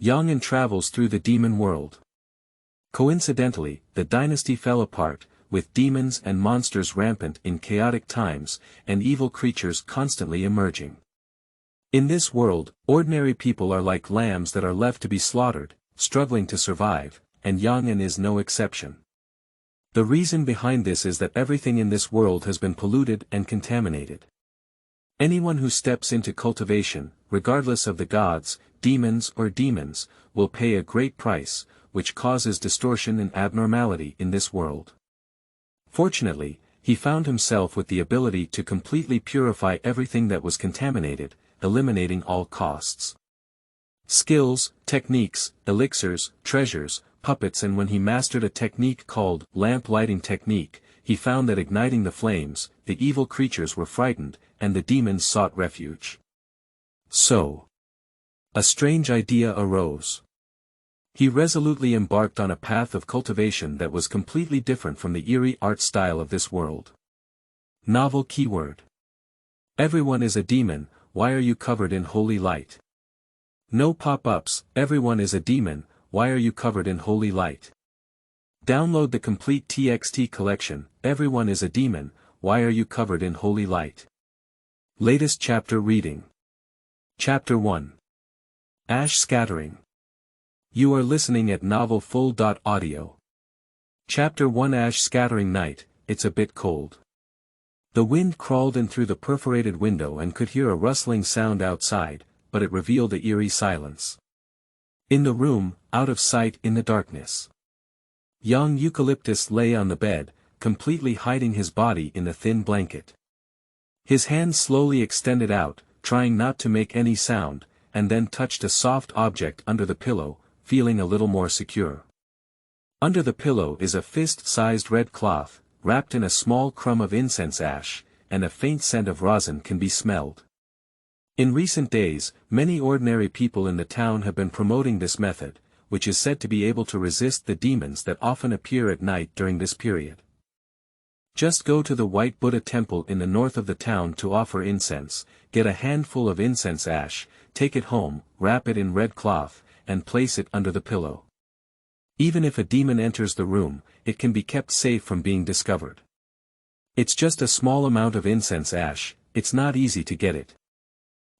Yang'an travels through the demon world. Coincidentally, the dynasty fell apart, with demons and monsters rampant in chaotic times, and evil creatures constantly emerging. In this world, ordinary people are like lambs that are left to be slaughtered, struggling to survive, and Yang'an is no exception. The reason behind this is that everything in this world has been polluted and contaminated. Anyone who steps into cultivation, regardless of the gods, demons, will pay a great price, which causes distortion and abnormality in this world. Fortunately, he found himself with the ability to completely purify everything that was contaminated, eliminating all costs. Skills, techniques, elixirs, treasures, puppets, and when he mastered a technique called lamp lighting technique, he found that igniting the flames, the evil creatures were frightened, and the demons sought refuge. So, a strange idea arose. He resolutely embarked on a path of cultivation that was completely different from the eerie art style of this world. Novel keyword. Everyone is a demon, why are you covered in holy light? No pop-ups, everyone is a demon, why are you covered in holy light? Download the complete TXT collection, everyone is a demon, why are you covered in holy light? Latest chapter reading. Chapter 1. Ash Scattering. You are listening at novelfull.audio. Chapter 1. Ash Scattering. Night, it's a bit cold. The wind crawled in through the perforated window and could hear a rustling sound outside, but it revealed a eerie silence. In the room, out of sight in the darkness, young Eucalyptus lay on the bed, completely hiding his body in the thin blanket. His hand slowly extended out, trying not to make any sound, and then touched a soft object under the pillow, feeling a little more secure. Under the pillow is a fist-sized red cloth, wrapped in a small crumb of incense ash, and a faint scent of rosin can be smelled. In recent days, many ordinary people in the town have been promoting this method, which is said to be able to resist the demons that often appear at night during this period. Just go to the White Buddha temple in the north of the town to offer incense, get a handful of incense ash, take it home, wrap it in red cloth, and place it under the pillow. Even if a demon enters the room, it can be kept safe from being discovered. It's just a small amount of incense ash, it's not easy to get it.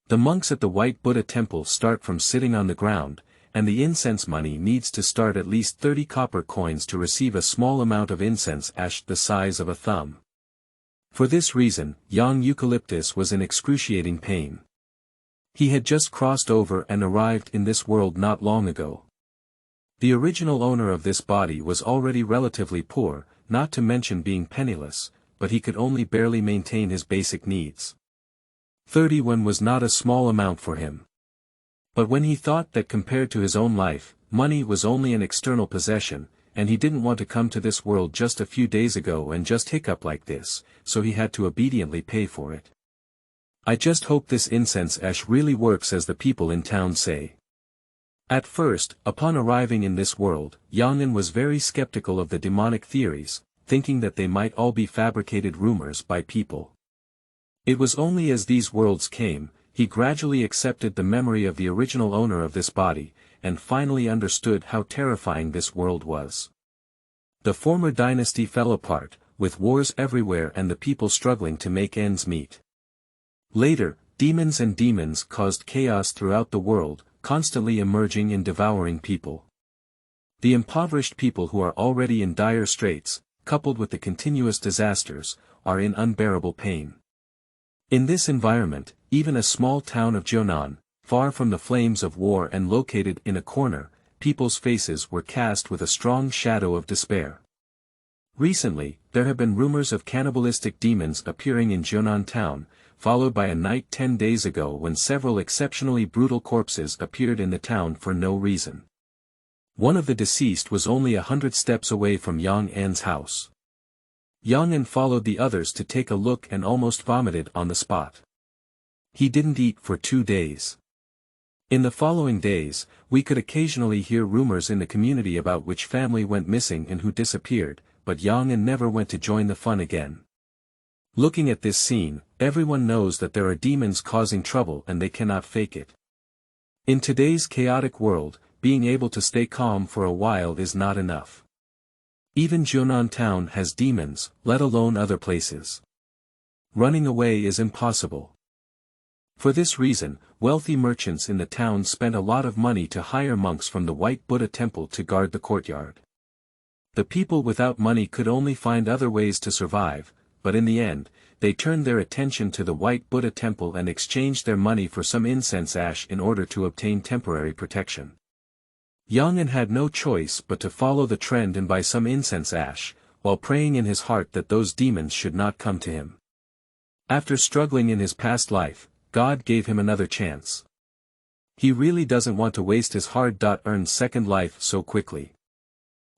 The monks at the White Buddha temple start from sitting on the ground, and the incense money needs to start at least 30 copper coins to receive a small amount of incense ash the size of a thumb. For this reason, young Eucalyptus was in excruciating pain. He had just crossed over and arrived in this world not long ago. The original owner of this body was already relatively poor, not to mention being penniless, but he could only barely maintain his basic needs. 31 was not a small amount for him. But when he thought that compared to his own life, money was only an external possession, and he didn't want to come to this world just a few days ago and just hiccup like this, so he had to obediently pay for it. I just hope this incense ash really works as the people in town say. At first, upon arriving in this world, Yang'an was very skeptical of the demonic theories, thinking that they might all be fabricated rumors by people. It was only as these worlds came, he gradually accepted the memory of the original owner of this body, and finally understood how terrifying this world was. The former dynasty fell apart, with wars everywhere and the people struggling to make ends meet. Later, demons caused chaos throughout the world, constantly emerging and devouring people. The impoverished people who are already in dire straits, coupled with the continuous disasters, are in unbearable pain. In this environment, even a small town of Jiunan, far from the flames of war and located in a corner, people's faces were cast with a strong shadow of despair. Recently, there have been rumors of cannibalistic demons appearing in Jiunan town, followed by a night 10 days ago when several exceptionally brutal corpses appeared in the town for no reason. One of the deceased was only 100 steps away from Yang'an's house. Yang'an followed the others to take a look and almost vomited on the spot. He didn't eat for 2 days. In the following days, we could occasionally hear rumors in the community about which family went missing and who disappeared, but Yang'an never went to join the fun again. Looking at this scene, everyone knows that there are demons causing trouble and they cannot fake it. In today's chaotic world, being able to stay calm for a while is not enough. Even Jiunan town has demons, let alone other places. Running away is impossible. For this reason, wealthy merchants in the town spent a lot of money to hire monks from the White Buddha temple to guard the courtyard. The people without money could only find other ways to survive, but in the end, they turned their attention to the White Buddha temple and exchanged their money for some incense ash in order to obtain temporary protection. Yang An had no choice but to follow the trend and buy some incense ash, while praying in his heart that those demons should not come to him. After struggling in his past life, God gave him another chance. He really doesn't want to waste his hard-earned second life so quickly.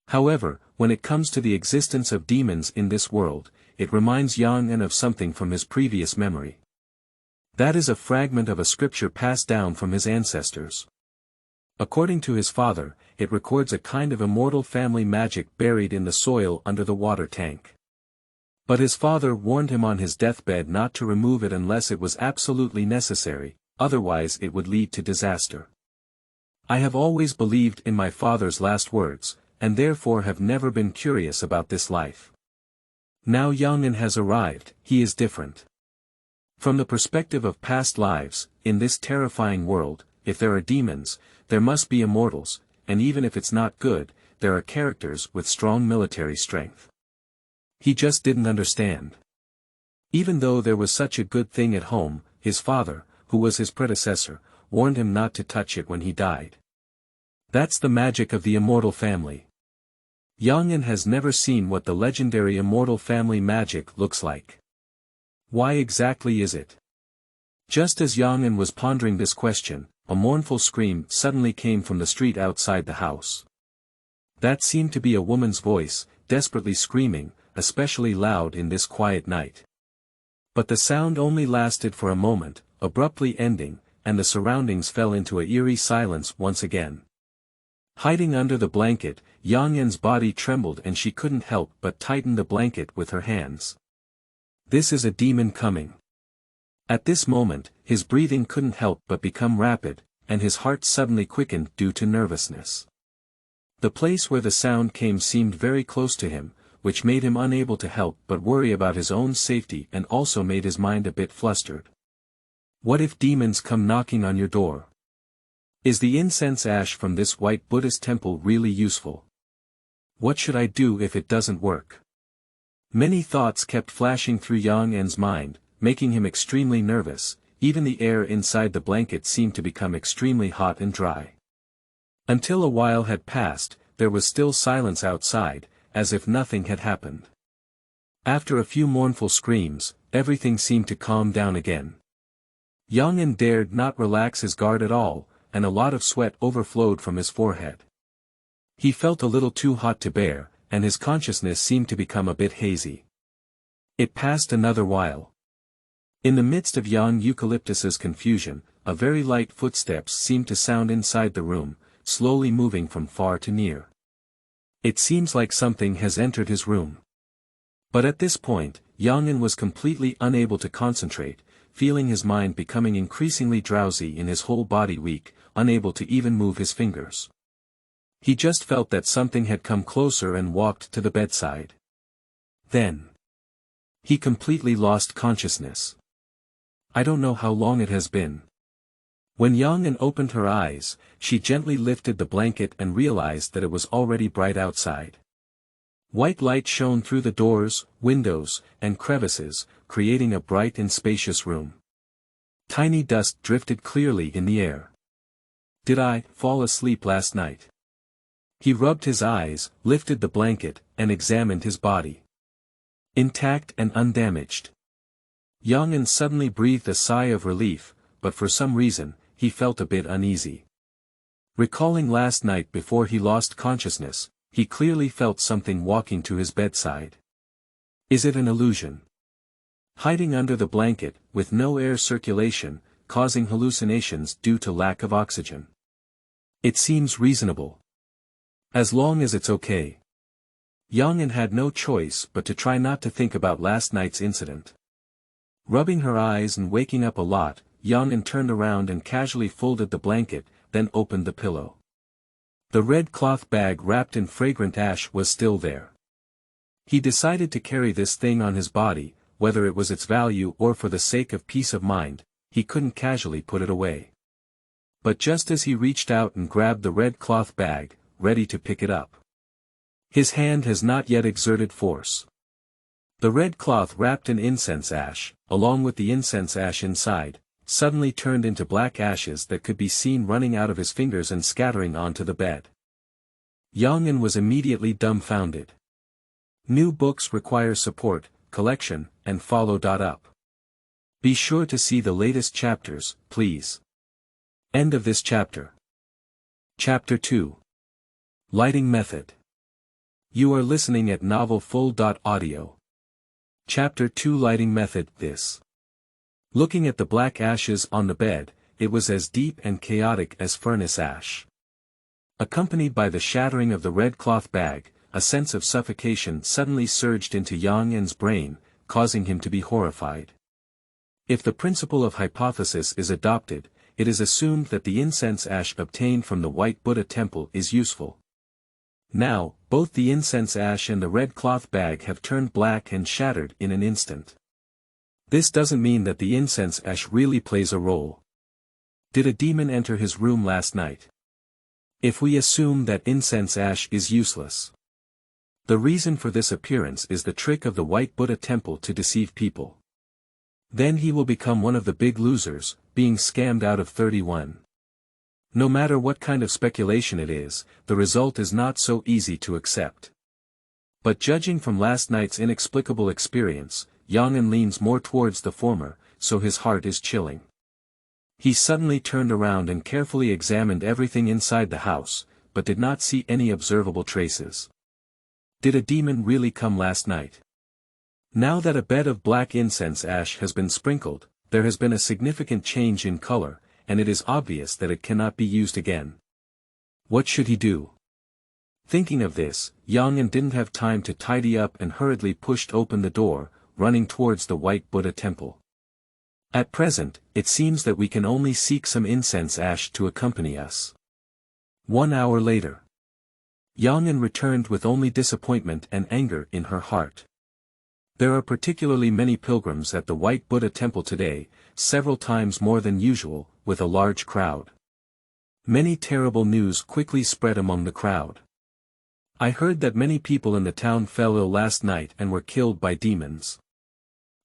However, when it comes to the existence of demons in this world, it reminds Yang An of something from his previous memory. That is a fragment of a scripture passed down from his ancestors. According to his father, it records a kind of immortal family magic buried in the soil under the water tank. But his father warned him on his deathbed not to remove it unless it was absolutely necessary, otherwise it would lead to disaster. I have always believed in my father's last words, and therefore have never been curious about this life. Now Yang An has arrived, he is different. From the perspective of past lives, in this terrifying world, if there are demons, there must be immortals, and even if it's not good, there are characters with strong military strength. He just didn't understand. Even though there was such a good thing at home, his father, who was his predecessor, warned him not to touch it when he died. That's the magic of the immortal family. Yang An has never seen what the legendary immortal family magic looks like. Why exactly is it? Just as Yang An was pondering this question, a mournful scream suddenly came from the street outside the house. That seemed to be a woman's voice, desperately screaming, especially loud in this quiet night. But the sound only lasted for a moment, abruptly ending, and the surroundings fell into an eerie silence once again. Hiding under the blanket, Yang An's body trembled and she couldn't help but tighten the blanket with her hands. This is a demon coming. At this moment, his breathing couldn't help but become rapid, and his heart suddenly quickened due to nervousness. The place where the sound came seemed very close to him, which made him unable to help but worry about his own safety and also made his mind a bit flustered. What if demons come knocking on your door? Is the incense ash from this white Buddhist temple really useful? What should I do if it doesn't work? Many thoughts kept flashing through Yang An's mind, making him extremely nervous. Even the air inside the blanket seemed to become extremely hot and dry. Until a while had passed, there was still silence outside, as if nothing had happened. After a few mournful screams, everything seemed to calm down again. Yang An dared not relax his guard at all, and a lot of sweat overflowed from his forehead. He felt a little too hot to bear, and his consciousness seemed to become a bit hazy. It passed another while. In the midst of young Eucalyptus's confusion, a very light footsteps seemed to sound inside the room, slowly moving from far to near. It seems like something has entered his room. But at this point, Yang An was completely unable to concentrate, feeling his mind becoming increasingly drowsy and his whole body weak, unable to even move his fingers. He just felt that something had come closer and walked to the bedside. Then, he completely lost consciousness. I don't know how long it has been. When Yang An opened her eyes, she gently lifted the blanket and realized that it was already bright outside. White light shone through the doors, windows, and crevices, creating a bright and spacious room. Tiny dust drifted clearly in the air. Did I fall asleep last night? He rubbed his eyes, lifted the blanket, and examined his body. Intact and undamaged. Yang An suddenly breathed a sigh of relief, but for some reason, he felt a bit uneasy. Recalling last night before he lost consciousness, he clearly felt something walking to his bedside. Is it an illusion? Hiding under the blanket, with no air circulation, causing hallucinations due to lack of oxygen. It seems reasonable. As long as it's okay. Yang An had no choice but to try not to think about last night's incident. Rubbing her eyes and waking up a lot, Yang An turned around and casually folded the blanket, then opened the pillow. The red cloth bag wrapped in fragrant ash was still there. He decided to carry this thing on his body, whether it was its value or for the sake of peace of mind, he couldn't casually put it away. But just as he reached out and grabbed the red cloth bag, ready to pick it up, his hand has not yet exerted force. The red cloth wrapped in incense ash, along with the incense ash inside, suddenly turned into black ashes that could be seen running out of his fingers and scattering onto the bed. Yang was immediately dumbfounded. New books require support, collection, and follow. Up. Be sure to see the latest chapters, please. End of this chapter. Chapter 2. Lighting Method. You are listening at Novel Full. Audio. Chapter 2 Lighting Method. This. Looking at the black ashes on the bed, it was as deep and chaotic as furnace ash. Accompanied by the shattering of the red cloth bag, a sense of suffocation suddenly surged into Yang's brain, causing him to be horrified. If the principle of hypothesis is adopted, it is assumed that the incense ash obtained from the white Buddha temple is useful. Now, both the incense ash and the red cloth bag have turned black and shattered in an instant. This doesn't mean that the incense ash really plays a role. Did a demon enter his room last night? If we assume that incense ash is useless, the reason for this appearance is the trick of the white Buddha temple to deceive people. Then he will become one of the big losers, being scammed out of 31. No matter what kind of speculation it is, the result is not so easy to accept. But judging from last night's inexplicable experience, Yang leans more towards the former, so his heart is chilling. He suddenly turned around and carefully examined everything inside the house, but did not see any observable traces. Did a demon really come last night? Now that a bed of black incense ash has been sprinkled, there has been a significant change in color, and it is obvious that it cannot be used again. What should he do? Thinking of this, Yang didn't have time to tidy up and hurriedly pushed open the door, running towards the white Buddha temple. At present, it seems that we can only seek some incense ash to accompany us. 1 hour later. Yang returned with only disappointment and anger in her heart. There are particularly many pilgrims at the white Buddha temple today, several times more than usual, with a large crowd. Many terrible news quickly spread among the crowd. I heard that many people in the town fell ill last night and were killed by demons.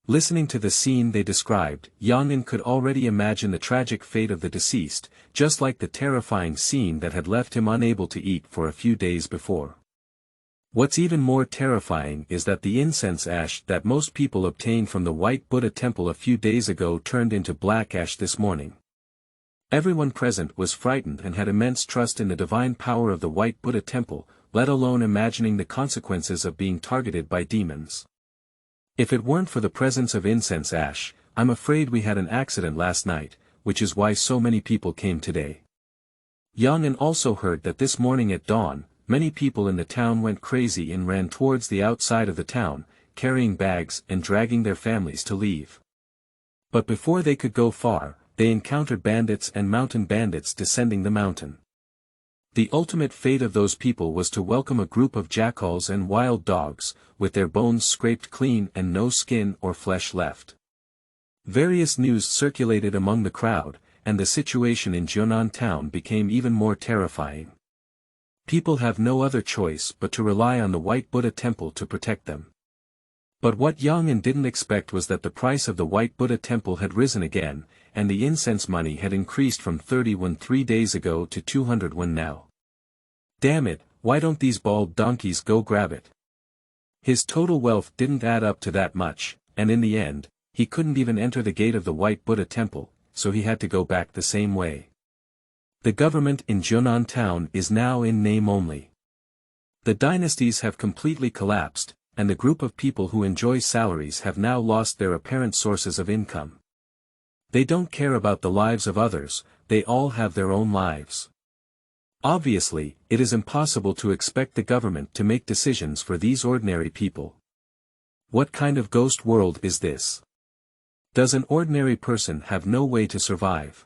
Listening to the scene they described, Yang could already imagine the tragic fate of the deceased, just like the terrifying scene that had left him unable to eat for a few days before. What's even more terrifying is that the incense ash that most people obtained from the white Buddha temple a few days ago turned into black ash this morning. Everyone present was frightened and had immense trust in the divine power of the white Buddha temple, let alone imagining the consequences of being targeted by demons. If it weren't for the presence of incense ash, I'm afraid we had an accident last night, which is why so many people came today. Yang also heard that this morning at dawn, many people in the town went crazy and ran towards the outside of the town, carrying bags and dragging their families to leave. But before they could go far, they encountered bandits and mountain bandits descending the mountain. The ultimate fate of those people was to welcome a group of jackals and wild dogs, with their bones scraped clean and no skin or flesh left. Various news circulated among the crowd, and the situation in Jiunan town became even more terrifying. People have no other choice but to rely on the white Buddha temple to protect them. But what Yang didn't expect was that the price of the white Buddha temple had risen again, and the incense money had increased from 30 3 days ago to 200 now. Damn it, why don't these bald donkeys go grab it? His total wealth didn't add up to that much, and in the end, he couldn't even enter the gate of the white Buddha temple, so he had to go back the same way. The government in Jiunan town is now in name only. The dynasties have completely collapsed, and the group of people who enjoy salaries have now lost their apparent sources of income. They don't care about the lives of others, they all have their own lives. Obviously, it is impossible to expect the government to make decisions for these ordinary people. What kind of ghost world is this? Does an ordinary person have no way to survive?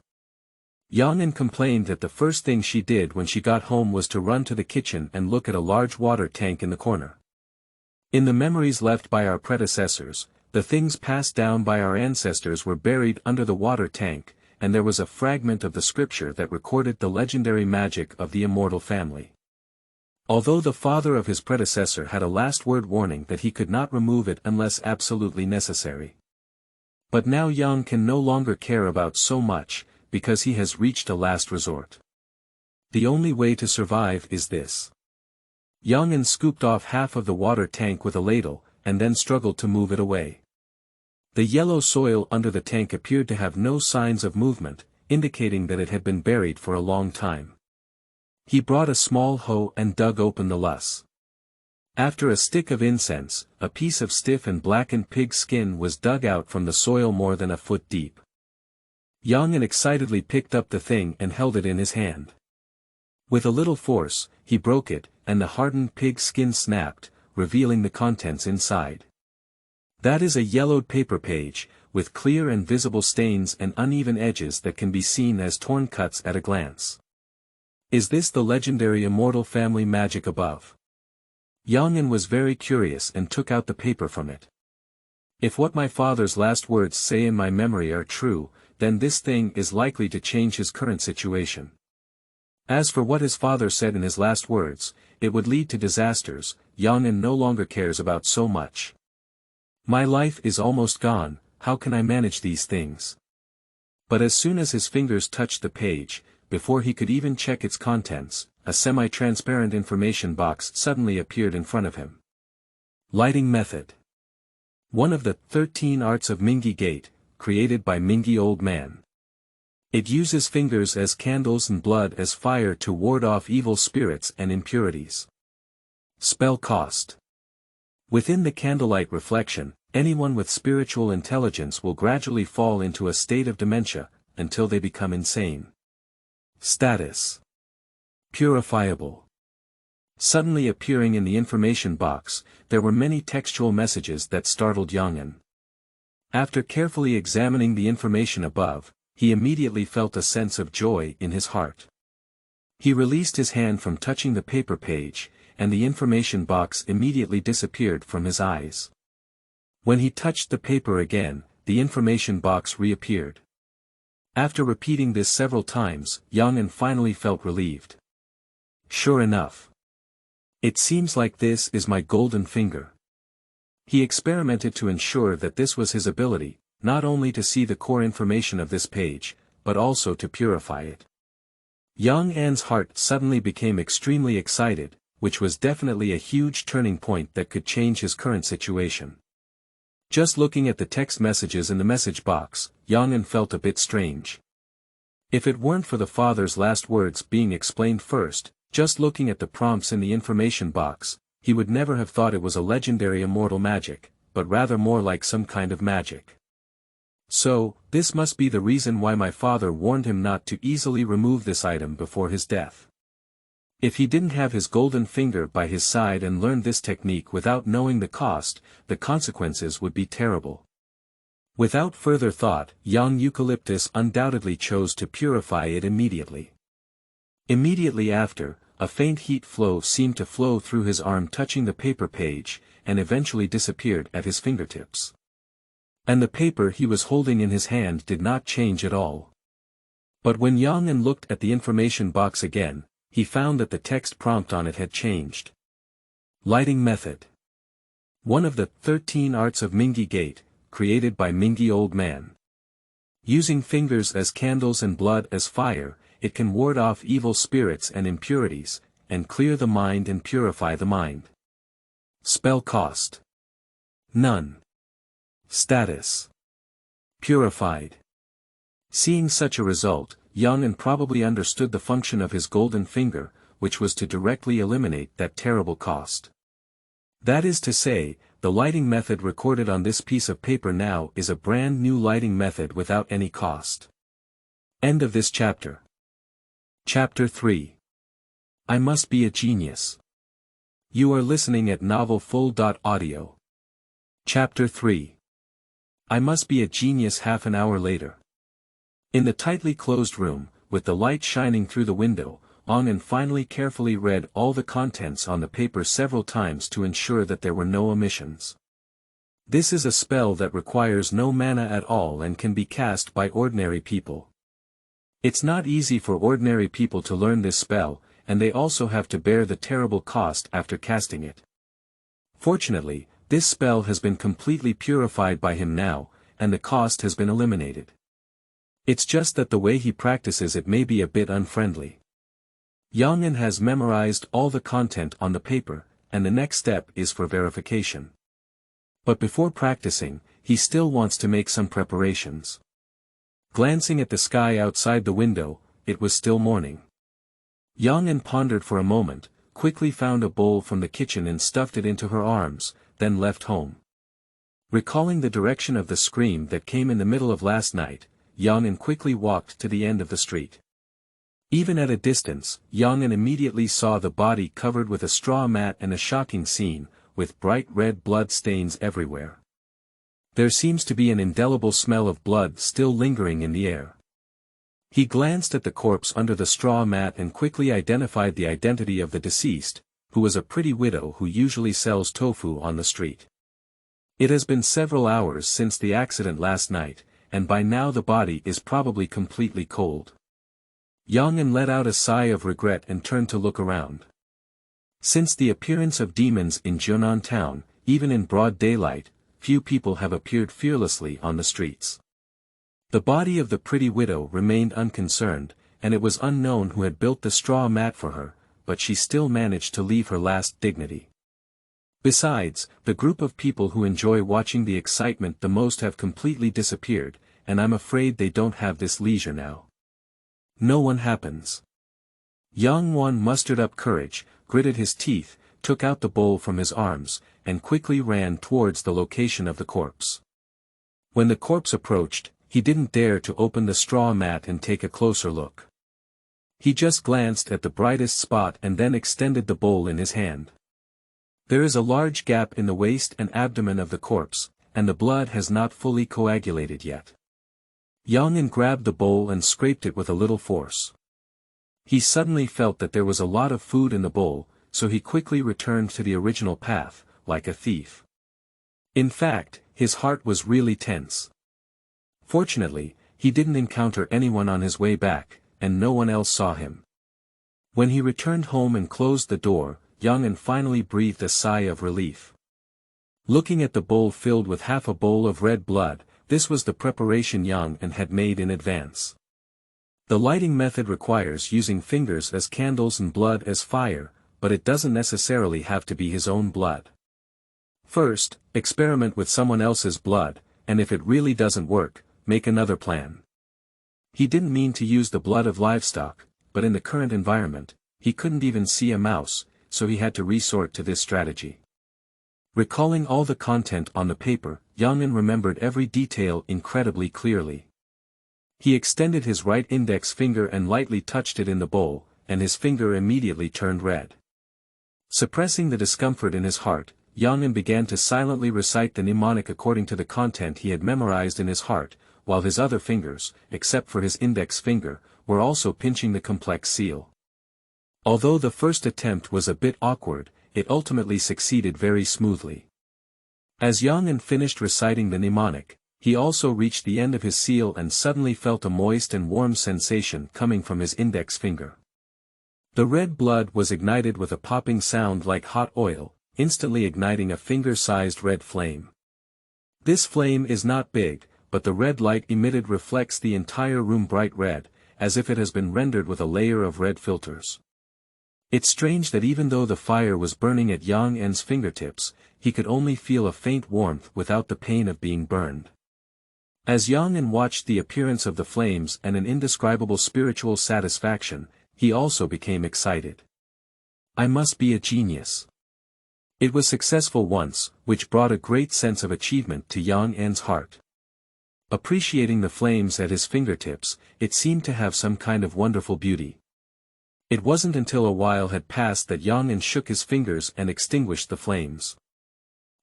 Yang complained that the first thing she did when she got home was to run to the kitchen and look at a large water tank in the corner. In the memories left by our predecessors, the things passed down by our ancestors were buried under the water tank, and there was a fragment of the scripture that recorded the legendary magic of the immortal family. Although the father of his predecessor had a last word warning that he could not remove it unless absolutely necessary. But now Yang can no longer care about so much, because he has reached a last resort. The only way to survive is this. Yang scooped off half of the water tank with a ladle, and then struggled to move it away. The yellow soil under the tank appeared to have no signs of movement, indicating that it had been buried for a long time. He brought a small hoe and dug open the loess. After a stick of incense, a piece of stiff and blackened pig skin was dug out from the soil more than a foot deep. Yang excitedly picked up the thing and held it in his hand. With a little force, he broke it, and the hardened pig skin snapped, revealing the contents inside. That is a yellowed paper page, with clear and visible stains and uneven edges that can be seen as torn cuts at a glance. Is this the legendary immortal family magic above? Yang was very curious and took out the paper from it. If what my father's last words say in my memory are true, then this thing is likely to change his current situation. As for what his father said in his last words, it would lead to disasters. Yang no longer cares about so much. My life is almost gone, how can I manage these things? But as soon as his fingers touched the page, before he could even check its contents, a semi-transparent information box suddenly appeared in front of him. Lighting method. One of the 13 arts of Mingi Gate, created by Mingi Old Man. It uses fingers as candles and blood as fire to ward off evil spirits and impurities. Spell cost. Within the candlelight reflection, anyone with spiritual intelligence will gradually fall into a state of dementia, until they become insane. Status. Purifiable. Suddenly appearing in the information box, there were many textual messages that startled Yang. After carefully examining the information above, he immediately felt a sense of joy in his heart. He released his hand from touching the paper page, and the information box immediately disappeared from his eyes. When he touched the paper again, the information box reappeared. After repeating this several times, Yang finally felt relieved. Sure enough. It seems like this is my golden finger. He experimented to ensure that this was his ability, not only to see the core information of this page, but also to purify it. Yang heart suddenly became extremely excited, which was definitely a huge turning point that could change his current situation. Just looking at the text messages in the message box, Yang felt a bit strange. If it weren't for the father's last words being explained first, just looking at the prompts in the information box, he would never have thought it was a legendary immortal magic, but rather more like some kind of magic. So, this must be the reason why my father warned him not to easily remove this item before his death. If he didn't have his golden finger by his side and learned this technique without knowing the cost, the consequences would be terrible. Without further thought, young Eucalyptus undoubtedly chose to purify it immediately. Immediately after, a faint heat flow seemed to flow through his arm, touching the paper page, and eventually disappeared at his fingertips. And the paper he was holding in his hand did not change at all. But when Yang looked at the information box again, he found that the text prompt on it had changed. Lighting method. One of the 13 arts of Mingi Gate, created by Mingi Old Man. Using fingers as candles and blood as fire, it can ward off evil spirits and impurities, and clear the mind and purify the mind. Spell cost. None. Status. Purified. Seeing such a result, Yang probably understood the function of his golden finger, which was to directly eliminate that terrible cost. That is to say, the lighting method recorded on this piece of paper now is a brand new lighting method without any cost. End of this chapter. Chapter 3. I must be a genius. You are listening at novelfull.audio. Chapter 3. I must be a genius. Half an hour later. In the tightly closed room, with the light shining through the window, Yang finally carefully read all the contents on the paper several times to ensure that there were no omissions. This is a spell that requires no mana at all and can be cast by ordinary people. It's not easy for ordinary people to learn this spell, and they also have to bear the terrible cost after casting it. Fortunately, this spell has been completely purified by him now, and the cost has been eliminated. It's just that the way he practices it may be a bit unfriendly. Yang has memorized all the content on the paper, and the next step is for verification. But before practicing, he still wants to make some preparations. Glancing at the sky outside the window, it was still morning. Yang pondered for a moment, quickly found a bowl from the kitchen and stuffed it into her arms, then left home. Recalling the direction of the scream that came in the middle of last night, Yang quickly walked to the end of the street. Even at a distance, Yang immediately saw the body covered with a straw mat and a shocking scene, with bright red blood stains everywhere. There seems to be an indelible smell of blood still lingering in the air. He glanced at the corpse under the straw mat and quickly identified the identity of the deceased, who was a pretty widow who usually sells tofu on the street. It has been several hours since the accident last night, and by now the body is probably completely cold. Yang let out a sigh of regret and turned to look around. Since the appearance of demons in Jiunan town, even in broad daylight, few people have appeared fearlessly on the streets. The body of the pretty widow remained unconcerned, and it was unknown who had built the straw mat for her, but she still managed to leave her last dignity. Besides, the group of people who enjoy watching the excitement the most have completely disappeared, and I'm afraid they don't have this leisure now. No one happens. Yang mustered up courage, gritted his teeth, took out the bowl from his arms, and quickly ran towards the location of the corpse. When the corpse approached, he didn't dare to open the straw mat and take a closer look. He just glanced at the brightest spot and then extended the bowl in his hand. There is a large gap in the waist and abdomen of the corpse, and the blood has not fully coagulated yet. Yang grabbed the bowl and scraped it with a little force. He suddenly felt that there was a lot of food in the bowl, so he quickly returned to the original path, like a thief. In fact, his heart was really tense. Fortunately, he didn't encounter anyone on his way back, and no one else saw him. When he returned home and closed the door, Yang finally breathed a sigh of relief. Looking at the bowl filled with half a bowl of red blood, this was the preparation Yang had made in advance. The lighting method requires using fingers as candles and blood as fire, but it doesn't necessarily have to be his own blood. First, experiment with someone else's blood, and if it really doesn't work, make another plan. He didn't mean to use the blood of livestock, but in the current environment, he couldn't even see a mouse, so he had to resort to this strategy. Recalling all the content on the paper, Yang remembered every detail incredibly clearly. He extended his right index finger and lightly touched it in the bowl, and his finger immediately turned red. Suppressing the discomfort in his heart, Yang began to silently recite the mnemonic according to the content he had memorized in his heart, while his other fingers, except for his index finger, were also pinching the complex seal. Although the first attempt was a bit awkward, it ultimately succeeded very smoothly. As Yang finished reciting the mnemonic, he also reached the end of his seal and suddenly felt a moist and warm sensation coming from his index finger. The red blood was ignited with a popping sound like hot oil, instantly igniting a finger-sized red flame. This flame is not big, but the red light emitted reflects the entire room bright red, as if it has been rendered with a layer of red filters. It's strange that even though the fire was burning at Yang's fingertips, he could only feel a faint warmth without the pain of being burned. As Yang watched the appearance of the flames and an indescribable spiritual satisfaction, he also became excited. I must be a genius. It was successful once, which brought a great sense of achievement to Yang's heart. Appreciating the flames at his fingertips, it seemed to have some kind of wonderful beauty. It wasn't until a while had passed that Yang shook his fingers and extinguished the flames.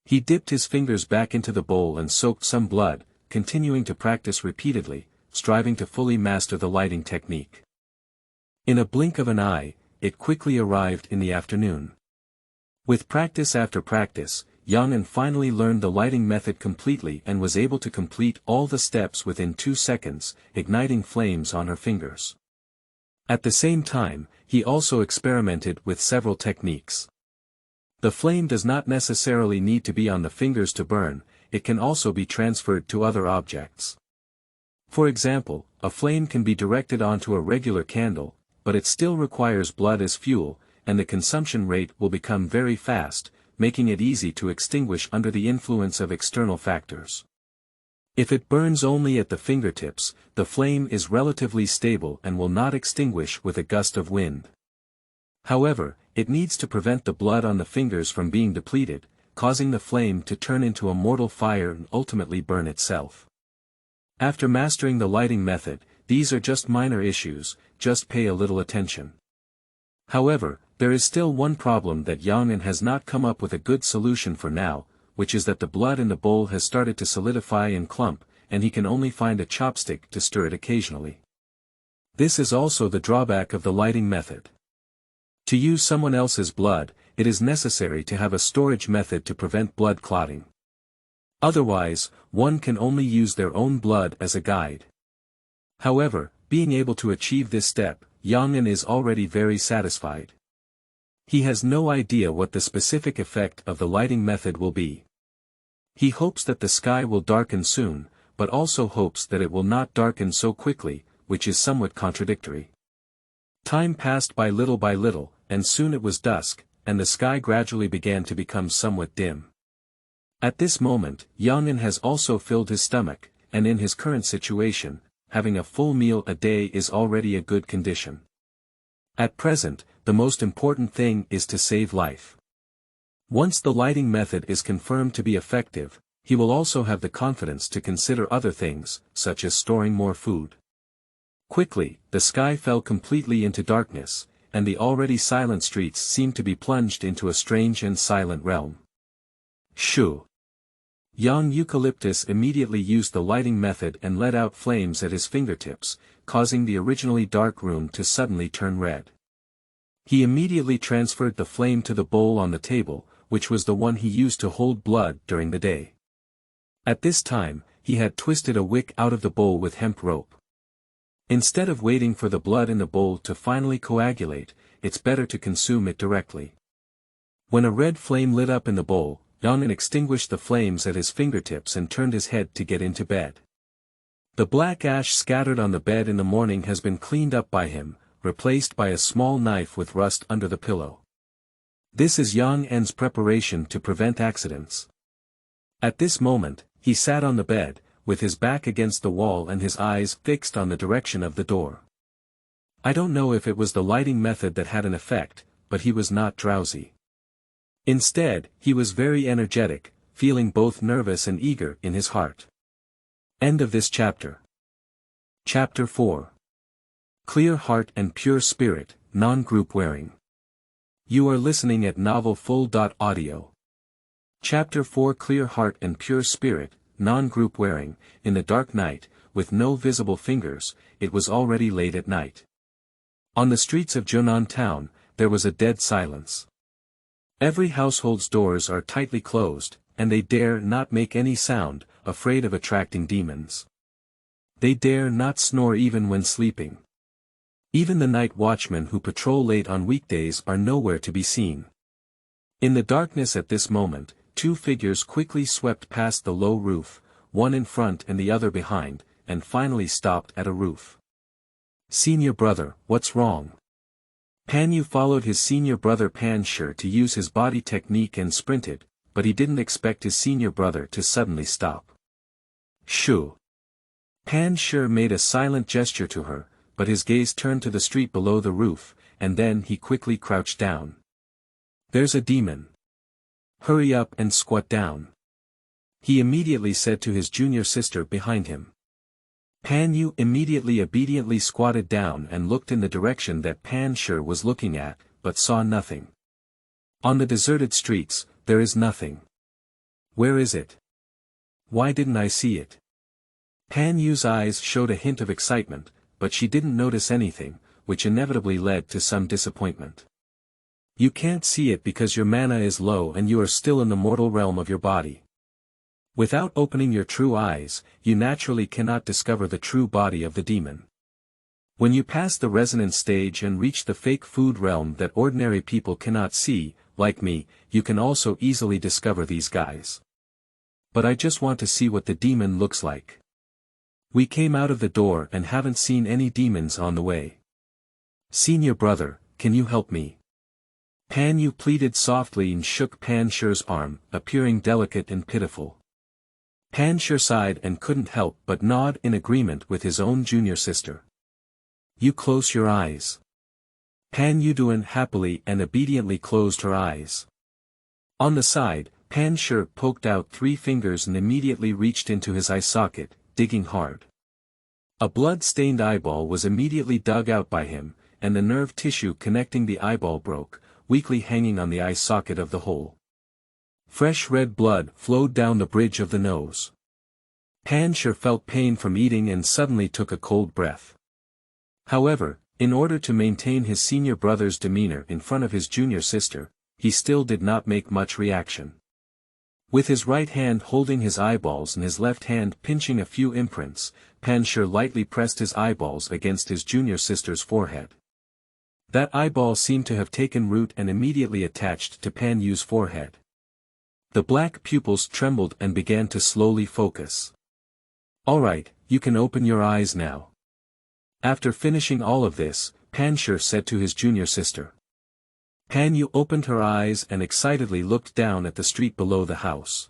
He dipped his fingers back into the bowl and soaked some blood, continuing to practice repeatedly, striving to fully master the lighting technique. In a blink of an eye, it quickly arrived in the afternoon. With practice after practice, Yang finally learned the lighting method completely and was able to complete all the steps within 2 seconds, igniting flames on her fingers. At the same time, he also experimented with several techniques. The flame does not necessarily need to be on the fingers to burn, it can also be transferred to other objects. For example, a flame can be directed onto a regular candle, but it still requires blood as fuel, and the consumption rate will become very fast, making it easy to extinguish under the influence of external factors. If it burns only at the fingertips, the flame is relatively stable and will not extinguish with a gust of wind. However, it needs to prevent the blood on the fingers from being depleted, causing the flame to turn into a mortal fire and ultimately burn itself. After mastering the lighting method, these are just minor issues, just pay a little attention. However, there is still one problem that Yang has not come up with a good solution for now, which is that the blood in the bowl has started to solidify and clump, and he can only find a chopstick to stir it occasionally. This is also the drawback of the lighting method. To use someone else's blood, it is necessary to have a storage method to prevent blood clotting. Otherwise, one can only use their own blood as a guide. However, being able to achieve this step, Yang is already very satisfied. He has no idea what the specific effect of the lighting method will be. He hopes that the sky will darken soon, but also hopes that it will not darken so quickly, which is somewhat contradictory. Time passed by little, and soon it was dusk, and the sky gradually began to become somewhat dim. At this moment, Yang has also filled his stomach, and in his current situation, having a full meal a day is already a good condition. At present, the most important thing is to save life. Once the lighting method is confirmed to be effective, he will also have the confidence to consider other things, such as storing more food. Quickly, the sky fell completely into darkness, and the already silent streets seemed to be plunged into a strange and silent realm. Shoo! Young Eucalyptus immediately used the lighting method and let out flames at his fingertips, causing the originally dark room to suddenly turn red. He immediately transferred the flame to the bowl on the table, which was the one he used to hold blood during the day. At this time, he had twisted a wick out of the bowl with hemp rope. Instead of waiting for the blood in the bowl to finally coagulate, it's better to consume it directly. When a red flame lit up in the bowl, Yang extinguished the flames at his fingertips and turned his head to get into bed. The black ash scattered on the bed in the morning has been cleaned up by him, replaced by a small knife with rust under the pillow. This is Yang's preparation to prevent accidents. At this moment, he sat on the bed, with his back against the wall and his eyes fixed on the direction of the door. I don't know if it was the lighting method that had an effect, but he was not drowsy. Instead, he was very energetic, feeling both nervous and eager in his heart. End of this chapter. Chapter 4. Clear Heart and Pure Spirit, Non-Group Wearing. You are listening at novelfull.audio. Chapter 4. Clear Heart and Pure Spirit, Non-Group Wearing. In the dark night, with no visible fingers, it was already late at night. On the streets of Zhenan town, there was a dead silence. Every household's doors are tightly closed, and they dare not make any sound, afraid of attracting demons. They dare not snore even when sleeping. Even the night watchmen who patrol late on weekdays are nowhere to be seen. In the darkness at this moment, two figures quickly swept past the low roof, one in front and the other behind, and finally stopped at a roof. Senior brother, what's wrong? Pan Yu followed his senior brother Pan Shi to use his body technique and sprinted, but he didn't expect his senior brother to suddenly stop. Shoo! Pan Shi made a silent gesture to her, but his gaze turned to the street below the roof, and then he quickly crouched down. There's a demon. Hurry up and squat down. He immediately said to his junior sister behind him. Pan Yu immediately obediently squatted down and looked in the direction that Pan Shi was looking at, but saw nothing. On the deserted streets, there is nothing. Where is it? Why didn't I see it? Pan Yu's eyes showed a hint of excitement, but she didn't notice anything, which inevitably led to some disappointment. You can't see it because your mana is low and you are still in the mortal realm of your body. Without opening your true eyes, you naturally cannot discover the true body of the demon. When you pass the resonance stage and reach the fake food realm that ordinary people cannot see, like me, you can also easily discover these guys. But I just want to see what the demon looks like. We came out of the door and haven't seen any demons on the way. Senior brother, can you help me? Pan Yu pleaded softly and shook Pan Shi's arm, appearing delicate and pitiful. Pan Shi sighed and couldn't help but nod in agreement with his own junior sister. You close your eyes. Pan Yuduan happily and obediently closed her eyes. On the side, Pan Shi poked out 3 fingers and immediately reached into his eye socket, digging hard. A blood-stained eyeball was immediately dug out by him, and the nerve tissue connecting the eyeball broke, weakly hanging on the eye socket of the hole. Fresh red blood flowed down the bridge of the nose. Pan Shi felt pain from eating and suddenly took a cold breath. However, in order to maintain his senior brother's demeanor in front of his junior sister, he still did not make much reaction. With his right hand holding his eyeballs and his left hand pinching a few imprints, Pan Shi lightly pressed his eyeballs against his junior sister's forehead. That eyeball seemed to have taken root and immediately attached to Pan Yu's forehead. The black pupils trembled and began to slowly focus. Alright, you can open your eyes now. After finishing all of this, Pan Shi said to his junior sister. Pan Yu opened her eyes and excitedly looked down at the street below the house.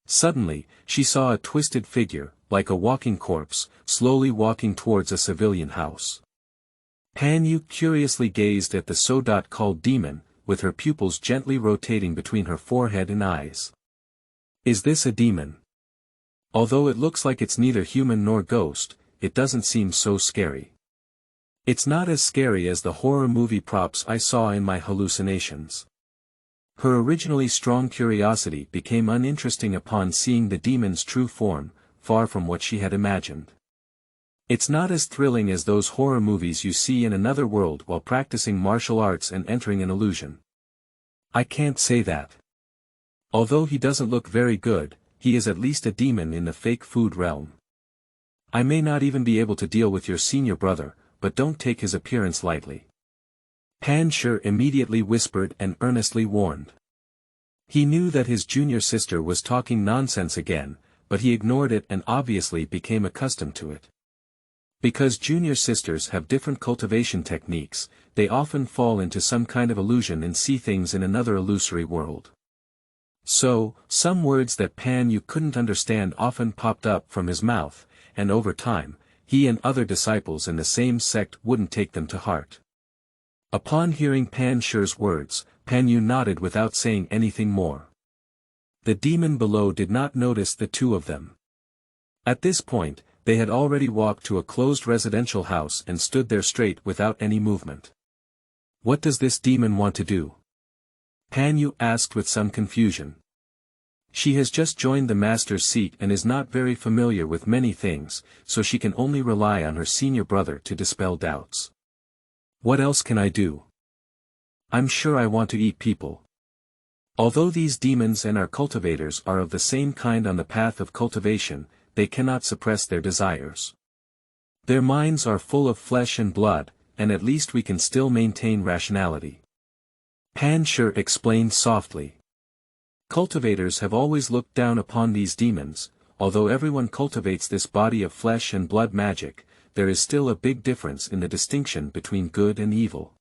Suddenly, she saw a twisted figure, like a walking corpse, slowly walking towards a civilian house. Pan Yu curiously gazed at the so-called demon, with her pupils gently rotating between her forehead and eyes. Is this a demon? Although it looks like it's neither human nor ghost, it doesn't seem so scary. It's not as scary as the horror movie props I saw in my hallucinations. Her originally strong curiosity became uninteresting upon seeing the demon's true form, far from what she had imagined. It's not as thrilling as those horror movies you see in another world while practicing martial arts and entering an illusion. I can't say that. Although he doesn't look very good, he is at least a demon in the fake food realm. I may not even be able to deal with your senior brother, but don't take his appearance lightly. Pan Shi immediately whispered and earnestly warned. He knew that his junior sister was talking nonsense again, but he ignored it and obviously became accustomed to it. Because junior sisters have different cultivation techniques, they often fall into some kind of illusion and see things in another illusory world. So, some words that Pan Yu couldn't understand often popped up from his mouth, and over time, he and other disciples in the same sect wouldn't take them to heart. Upon hearing Pan Shi's words, Pan Yu nodded without saying anything more. The demon below did not notice the two of them. At this point, they had already walked to a closed residential house and stood there straight without any movement. What does this demon want to do? Pan Yu asked with some confusion. She has just joined the master's seat and is not very familiar with many things, so she can only rely on her senior brother to dispel doubts. What else can I do? I'm sure I want to eat people. Although these demons and our cultivators are of the same kind on the path of cultivation, they cannot suppress their desires. Their minds are full of flesh and blood, and at least we can still maintain rationality. Pan Shi explained softly. Cultivators have always looked down upon these demons. Although everyone cultivates this body of flesh and blood magic, there is still a big difference in the distinction between good and evil.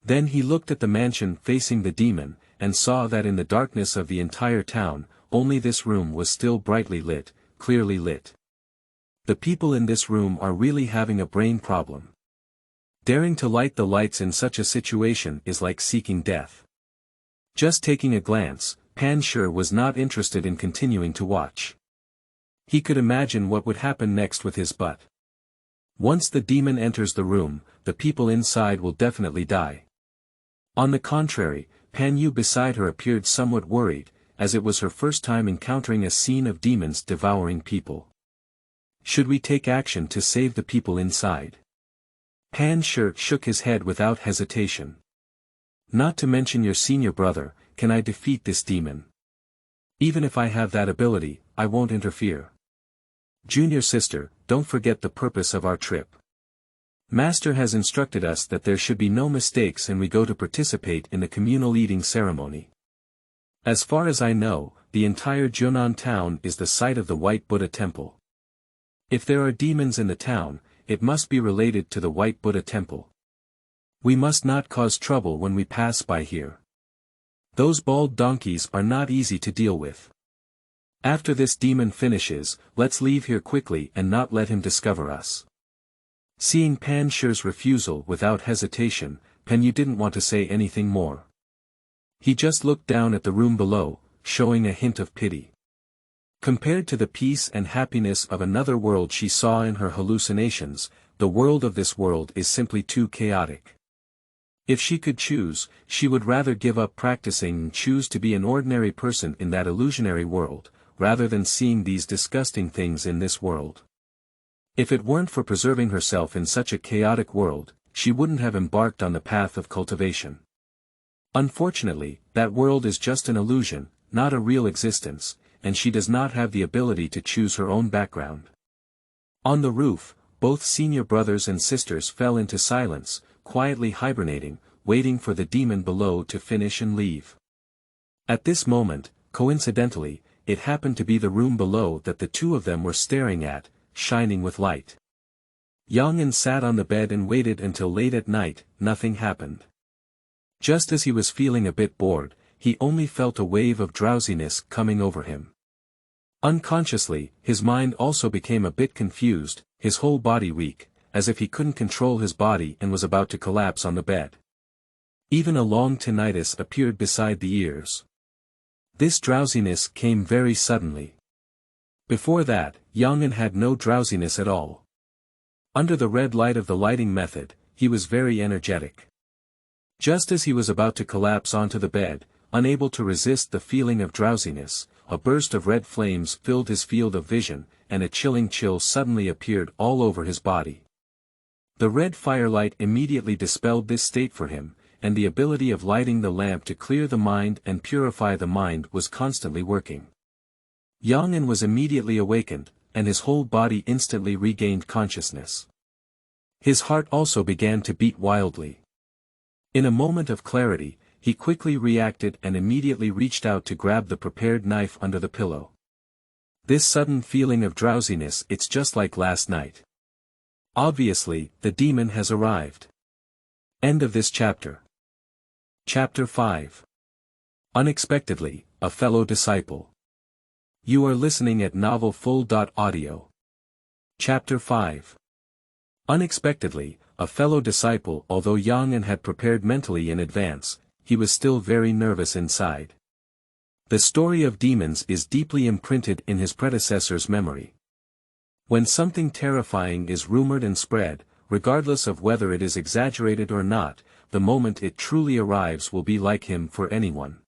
Then he looked at the mansion facing the demon, and saw that in the darkness of the entire town, only this room was still brightly lit, clearly lit. The people in this room are really having a brain problem. Daring to light the lights in such a situation is like seeking death. Just taking a glance, Pan Shi was not interested in continuing to watch. He could imagine what would happen next with his butt. Once the demon enters the room, the people inside will definitely die. On the contrary, Pan Yu beside her appeared somewhat worried, as it was her first time encountering a scene of demons devouring people. Should we take action to save the people inside? Pan Shi shook his head without hesitation. Not to mention your senior brother, can I defeat this demon? Even if I have that ability, I won't interfere. Junior sister, don't forget the purpose of our trip. Master has instructed us that there should be no mistakes and we go to participate in the communal eating ceremony. As far as I know, the entire Junan town is the site of the White Buddha Temple. If there are demons in the town, it must be related to the White Buddha Temple. We must not cause trouble when we pass by here. Those bald donkeys are not easy to deal with. After this demon finishes, let's leave here quickly and not let him discover us. Seeing Pan Shi's refusal without hesitation, Pan Yu didn't want to say anything more. He just looked down at the room below, showing a hint of pity. Compared to the peace and happiness of another world she saw in her hallucinations, the world of this world is simply too chaotic. If she could choose, she would rather give up practicing and choose to be an ordinary person in that illusionary world, rather than seeing these disgusting things in this world. If it weren't for preserving herself in such a chaotic world, she wouldn't have embarked on the path of cultivation. Unfortunately, that world is just an illusion, not a real existence, and she does not have the ability to choose her own background. On the roof, both senior brothers and sisters fell into silence, quietly hibernating, waiting for the demon below to finish and leave. At this moment, coincidentally, it happened to be the room below that the two of them were staring at, shining with light. Yang-en sat on the bed and waited until late at night. Nothing happened. Just as he was feeling a bit bored, he only felt a wave of drowsiness coming over him. Unconsciously, his mind also became a bit confused, his whole body weak, as if he couldn't control his body and was about to collapse on the bed. Even a long tinnitus appeared beside the ears. This drowsiness came very suddenly. Before that, Yang-en had no drowsiness at all. Under the red light of the lighting method, he was very energetic. Just as he was about to collapse onto the bed, unable to resist the feeling of drowsiness, a burst of red flames filled his field of vision, and a chilling chill suddenly appeared all over his body. The red firelight immediately dispelled this state for him, and the ability of lighting the lamp to clear the mind and purify the mind was constantly working. Yang-en was immediately awakened, and his whole body instantly regained consciousness. His heart also began to beat wildly. In a moment of clarity, he quickly reacted and immediately reached out to grab the prepared knife under the pillow. This sudden feeling of drowsiness, it's just like last night. Obviously, the demon has arrived. End of this chapter. Chapter 5. Unexpectedly, a fellow disciple. You are listening at novelfull.audio. Chapter 5. Unexpectedly, a fellow disciple. Although Yang-en had prepared mentally in advance, he was still very nervous inside. The story of demons is deeply imprinted in his predecessor's memory. When something terrifying is rumored and spread, regardless of whether it is exaggerated or not, the moment it truly arrives will be like him for anyone.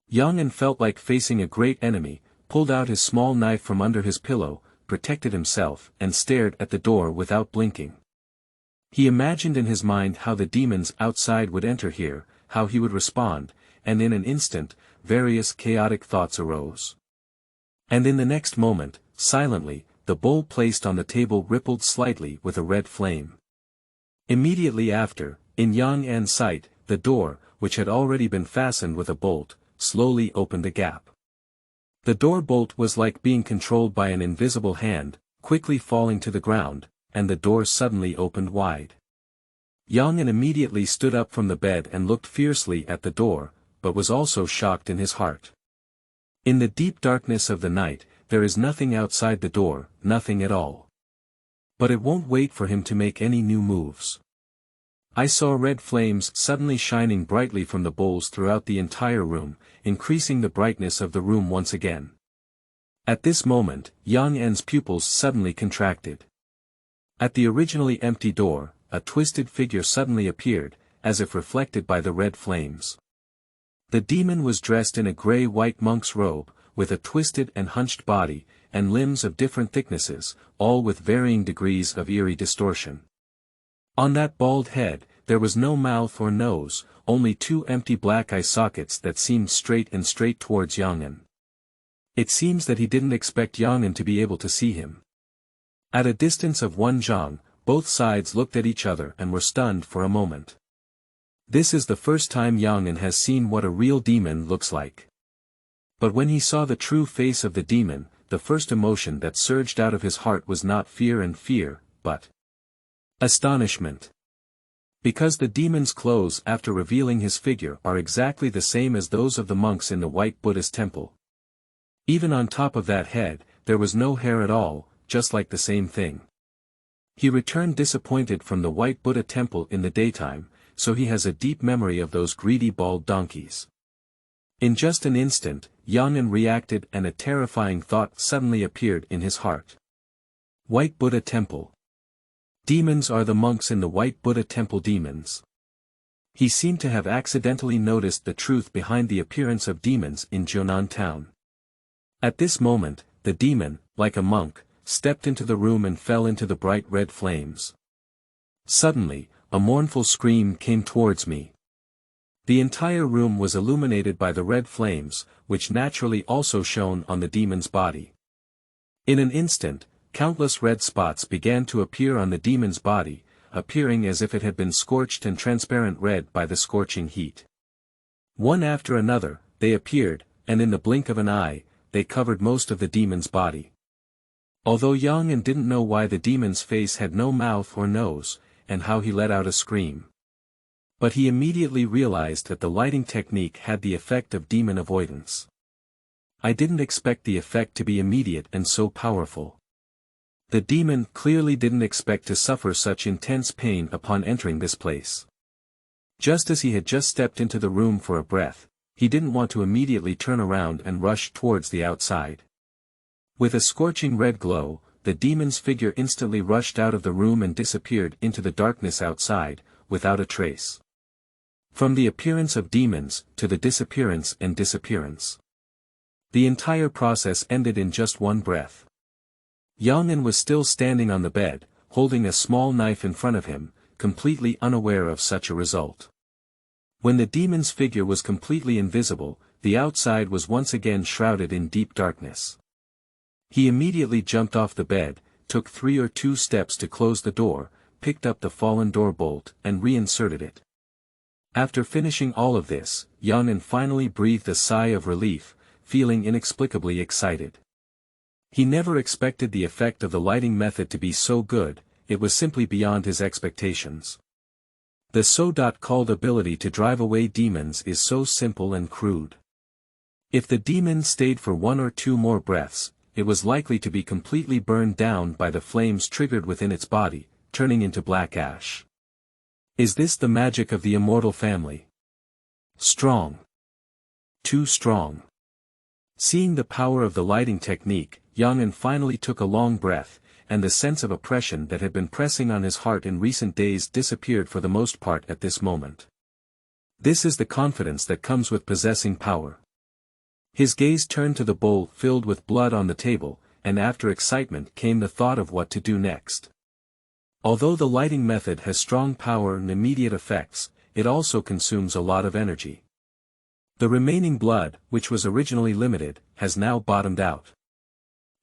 Yang-en felt like facing a great enemy, pulled out his small knife from under his pillow, protected himself, and stared at the door without blinking. He imagined in his mind how the demons outside would enter here, how he would respond, and in an instant, various chaotic thoughts arose. And in the next moment, silently, the bowl placed on the table rippled slightly with a red flame. Immediately after, in Yang-en's sight, the door, which had already been fastened with a bolt, slowly opened a gap. The door bolt was like being controlled by an invisible hand, quickly falling to the ground, and the door suddenly opened wide. Yang-en immediately stood up from the bed and looked fiercely at the door, but was also shocked in his heart. In the deep darkness of the night, there is nothing outside the door, nothing at all. But it won't wait for him to make any new moves. I saw red flames suddenly shining brightly from the bowls throughout the entire room, increasing the brightness of the room once again. At this moment, Yang-en's pupils suddenly contracted. At the originally empty door, a twisted figure suddenly appeared, as if reflected by the red flames. The demon was dressed in a gray-white monk's robe, with a twisted and hunched body, and limbs of different thicknesses, all with varying degrees of eerie distortion. On that bald head, there was no mouth or nose, only two empty black eye sockets that seemed straight towards Yang'an. It seems that he didn't expect Yang'an to be able to see him. At a distance of one zhang, both sides looked at each other and were stunned for a moment. This is the first time Yang'an has seen what a real demon looks like. But when he saw the true face of the demon, the first emotion that surged out of his heart was not fear, but astonishment. Because the demon's clothes after revealing his figure are exactly the same as those of the monks in the White Buddhist temple. Even on top of that head, there was no hair at all, just like the same thing. He returned disappointed from the White Buddha temple in the daytime, so he has a deep memory of those greedy bald donkeys. In just an instant, Yang'an reacted and a terrifying thought suddenly appeared in his heart. White Buddha Temple. Demons are the monks in the White Buddha Temple demons. He seemed to have accidentally noticed the truth behind the appearance of demons in Jiunan town. At this moment, the demon, like a monk, stepped into the room and fell into the bright red flames. Suddenly, a mournful scream came towards me. The entire room was illuminated by the red flames, which naturally also shone on the demon's body. In an instant, countless red spots began to appear on the demon's body, appearing as if it had been scorched and transparent red by the scorching heat. One after another, they appeared, and in the blink of an eye, they covered most of the demon's body. Although Yang'an didn't know why the demon's face had no mouth or nose, and how he let out a scream. But he immediately realized that the lighting technique had the effect of demon avoidance. I didn't expect the effect to be immediate and so powerful. The demon clearly didn't expect to suffer such intense pain upon entering this place. Just as he had just stepped into the room for a breath, he didn't want to immediately turn around and rush towards the outside. With a scorching red glow, the demon's figure instantly rushed out of the room and disappeared into the darkness outside, without a trace. From the appearance of demons, to the disappearance and disappearance. The entire process ended in just one breath. Yang'an was still standing on the bed, holding a small knife in front of him, completely unaware of such a result. When the demon's figure was completely invisible, the outside was once again shrouded in deep darkness. He immediately jumped off the bed, took 3 or 2 steps to close the door, picked up the fallen door bolt, and reinserted it. After finishing all of this, Yang'an finally breathed a sigh of relief, feeling inexplicably excited. He never expected the effect of the lighting method to be so good, it was simply beyond his expectations. The so-called ability to drive away demons is so simple and crude. If the demon stayed for 1 or 2 more breaths, it was likely to be completely burned down by the flames triggered within its body, turning into black ash. Is this the magic of the immortal family? Strong. Too strong. Seeing the power of the lighting technique, Yang'an finally took a long breath, and the sense of oppression that had been pressing on his heart in recent days disappeared for the most part at this moment. This is the confidence that comes with possessing power. His gaze turned to the bowl filled with blood on the table, and after excitement came the thought of what to do next. Although the lighting method has strong power and immediate effects, it also consumes a lot of energy. The remaining blood, which was originally limited, has now bottomed out.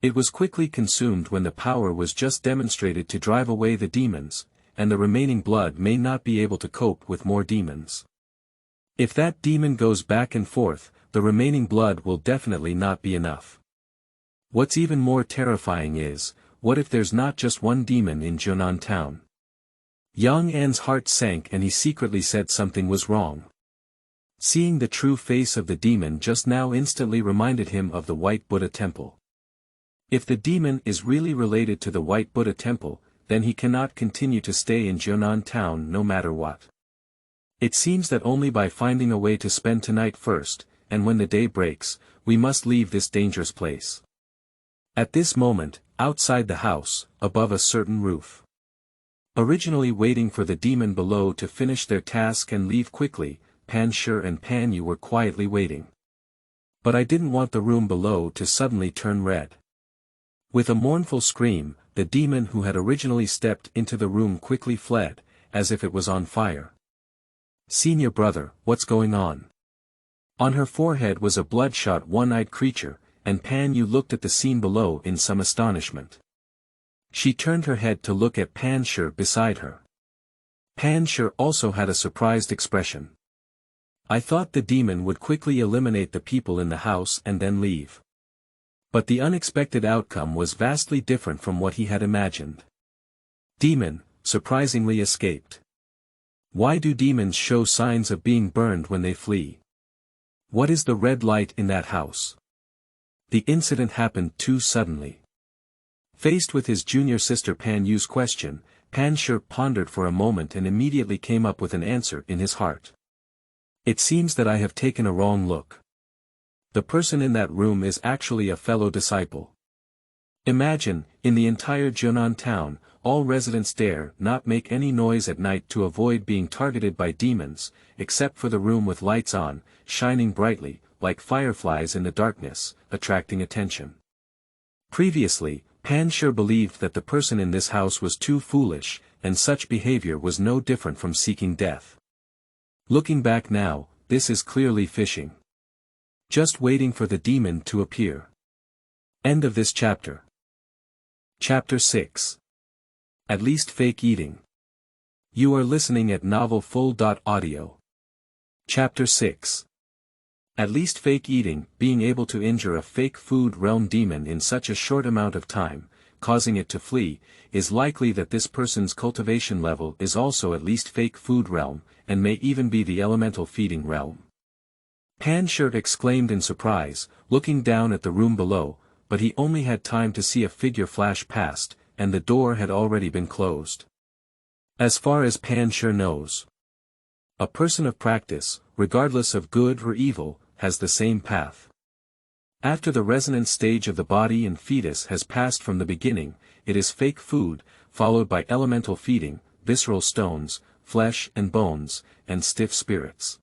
It was quickly consumed when the power was just demonstrated to drive away the demons, and the remaining blood may not be able to cope with more demons. If that demon goes back and forth, the remaining blood will definitely not be enough. What's even more terrifying is, what if there's not just one demon in Jiunan town? Yang'an's heart sank and he secretly said something was wrong. Seeing the true face of the demon just now instantly reminded him of the White Buddha temple. If the demon is really related to the White Buddha temple, then he cannot continue to stay in Jiunan town no matter what. It seems that only by finding a way to spend tonight first, and when the day breaks, we must leave this dangerous place. At this moment, outside the house, above a certain roof. Originally waiting for the demon below to finish their task and leave quickly, Pan Shi and Pan Yu were quietly waiting. But I didn't want the room below to suddenly turn red. With a mournful scream, the demon who had originally stepped into the room quickly fled, as if it was on fire. "Senior brother, what's going on?" On her forehead was a bloodshot one-eyed creature, and Pan Yu looked at the scene below in some astonishment. She turned her head to look at Pan Shi beside her. Pan Shi also had a surprised expression. "I thought the demon would quickly eliminate the people in the house and then leave. But the unexpected outcome was vastly different from what he had imagined. Demon, surprisingly escaped. Why do demons show signs of being burned when they flee? What is the red light in that house?" The incident happened too suddenly. Faced with his junior sister Pan Yu's question, Pan Shi pondered for a moment and immediately came up with an answer in his heart. "It seems that I have taken a wrong look. The person in that room is actually a fellow disciple. Imagine, in the entire Junan town, all residents dare not make any noise at night to avoid being targeted by demons, except for the room with lights on, shining brightly, like fireflies in the darkness, attracting attention." Previously, Pan Shi believed that the person in this house was too foolish, and such behavior was no different from seeking death. Looking back now, this is clearly fishing. Just waiting for the demon to appear. End of this chapter. Chapter 6. At least fake eating. You are listening at novelfull.audio. Chapter 6. At least fake eating, being able to injure a fake food realm demon in such a short amount of time, causing it to flee, is likely that this person's cultivation level is also at least fake food realm, and may even be the elemental feeding realm. Pan Shi exclaimed in surprise, looking down at the room below, but he only had time to see a figure flash past, and the door had already been closed. As far as Pan Shi knows, a person of practice, regardless of good or evil, has the same path. After the resonance stage of the body and fetus has passed from the beginning, it is fake food, followed by elemental feeding, visceral stones, flesh and bones, and stiff spirits.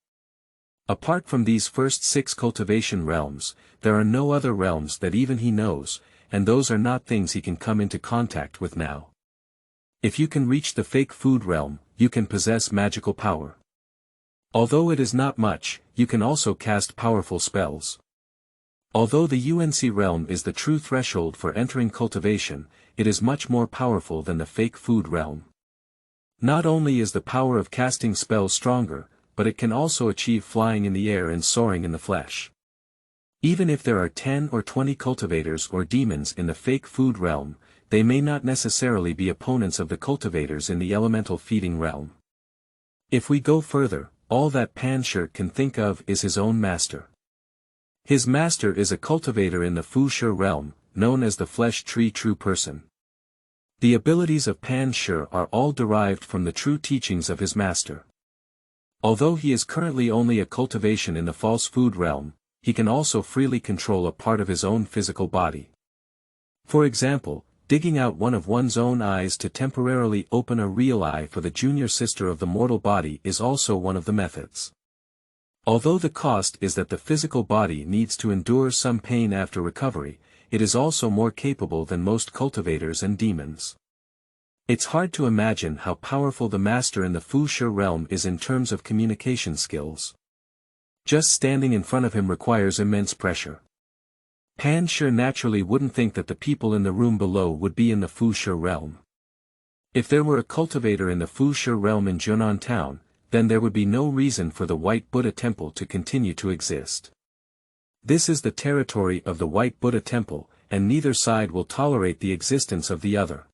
Apart from these first 6 cultivation realms, there are no other realms that even he knows, and those are not things he can come into contact with now. If you can reach the fake food realm, you can possess magical power. Although it is not much, you can also cast powerful spells. Although the UNC realm is the true threshold for entering cultivation, it is much more powerful than the fake food realm. Not only is the power of casting spells stronger, but it can also achieve flying in the air and soaring in the flesh. Even if there are 10 or 20 cultivators or demons in the fake food realm, they may not necessarily be opponents of the cultivators in the elemental feeding realm. If we go further, all that Pan Shi can think of is his own master. His master is a cultivator in the Fu Shi realm, known as the Flesh Tree True Person. The abilities of Pan Shi are all derived from the true teachings of his master. Although he is currently only a cultivation in the false food realm, he can also freely control a part of his own physical body. For example, digging out one of one's own eyes to temporarily open a real eye for the junior sister of the mortal body is also one of the methods. Although the cost is that the physical body needs to endure some pain after recovery, it is also more capable than most cultivators and demons. It's hard to imagine how powerful the master in the Fu Shi realm is in terms of communication skills. Just standing in front of him requires immense pressure. Pan Shi naturally wouldn't think that the people in the room below would be in the Fu Shi realm. If there were a cultivator in the Fu Shi realm in Junan town, then there would be no reason for the White Buddha Temple to continue to exist. This is the territory of the White Buddha Temple, and neither side will tolerate the existence of the other.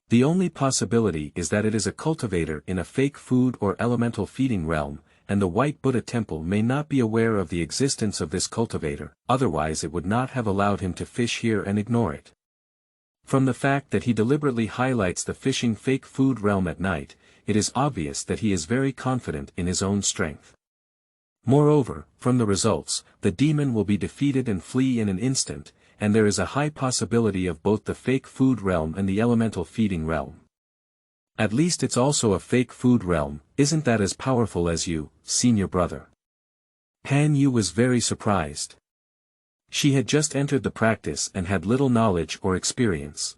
The only possibility is that it is a cultivator in a fake food or elemental feeding realm, and the White Buddha Temple may not be aware of the existence of this cultivator, otherwise it would not have allowed him to fish here and ignore it. From the fact that he deliberately highlights the fishing fake food realm at night, it is obvious that he is very confident in his own strength. Moreover, from the results, the demon will be defeated and flee in an instant, and there is a high possibility of both the fake food realm and the elemental feeding realm. At least it's also a fake food realm, isn't that as powerful as you, senior brother? Pan Yu was very surprised. She had just entered the practice and had little knowledge or experience.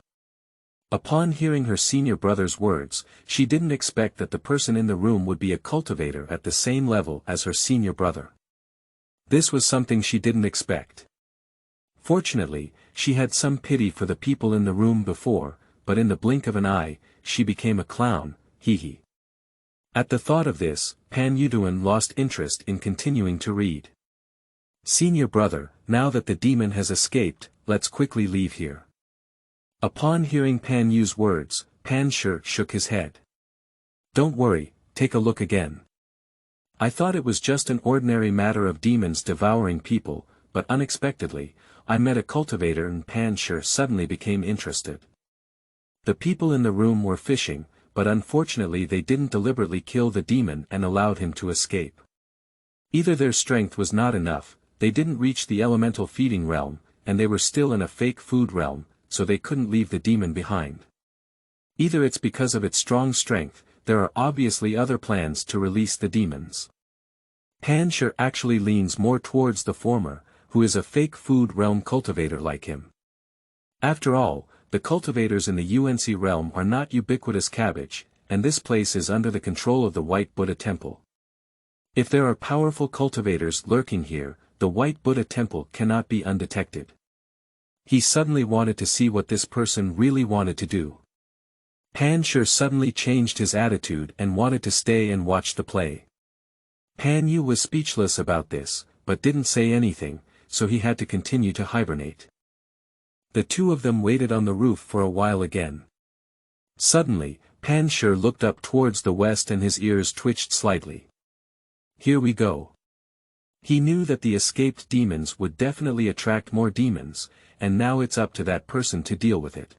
Upon hearing her senior brother's words, she didn't expect that the person in the room would be a cultivator at the same level as her senior brother. This was something she didn't expect. Fortunately, she had some pity for the people in the room before, but in the blink of an eye, she became a clown, hee. At the thought of this, Pan Yuduan lost interest in continuing to read. Senior brother, now that the demon has escaped, let's quickly leave here. Upon hearing Pan Yu's words, Pan Shi shook his head. Don't worry, take a look again. I thought it was just an ordinary matter of demons devouring people, but unexpectedly, I met a cultivator and Pan Shi suddenly became interested. The people in the room were fishing, but unfortunately they didn't deliberately kill the demon and allowed him to escape. Either their strength was not enough, they didn't reach the elemental feeding realm, and they were still in a fake food realm, so they couldn't leave the demon behind. Either it's because of its strong strength, there are obviously other plans to release the demons. Pan Shi actually leans more towards the former, who is a fake food realm cultivator like him. After all, the cultivators in the UNC realm are not ubiquitous cabbage, and this place is under the control of the White Buddha Temple. If there are powerful cultivators lurking here, the White Buddha Temple cannot be undetected. He suddenly wanted to see what this person really wanted to do. Pan Shi suddenly changed his attitude and wanted to stay and watch the play. Pan Yu was speechless about this, but didn't say anything, so he had to continue to hibernate. The two of them waited on the roof for a while again. Suddenly, Pan Shi looked up towards the west and his ears twitched slightly. Here we go. He knew that the escaped demons would definitely attract more demons, and now it's up to that person to deal with it.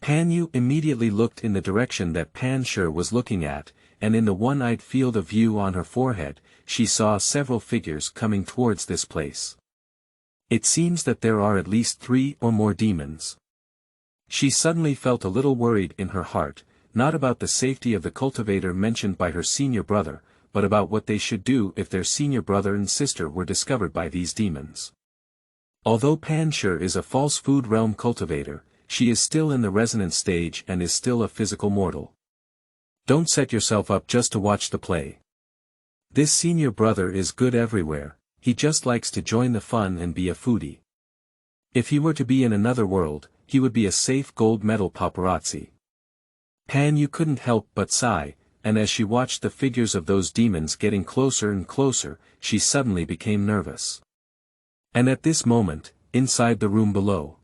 Pan Yu immediately looked in the direction that Pan Shi was looking at, and in the one-eyed field of view on her forehead, she saw several figures coming towards this place. It seems that there are at least 3 or more demons. She suddenly felt a little worried in her heart, not about the safety of the cultivator mentioned by her senior brother, but about what they should do if their senior brother and sister were discovered by these demons. Although Pan Shi is a false food realm cultivator, she is still in the resonance stage and is still a physical mortal. Don't set yourself up just to watch the play. This senior brother is good everywhere, he just likes to join the fun and be a foodie. If he were to be in another world, he would be a safe gold medal paparazzi. Pan Yu couldn't help but sigh, and as she watched the figures of those demons getting closer and closer, she suddenly became nervous. And at this moment, inside the room below.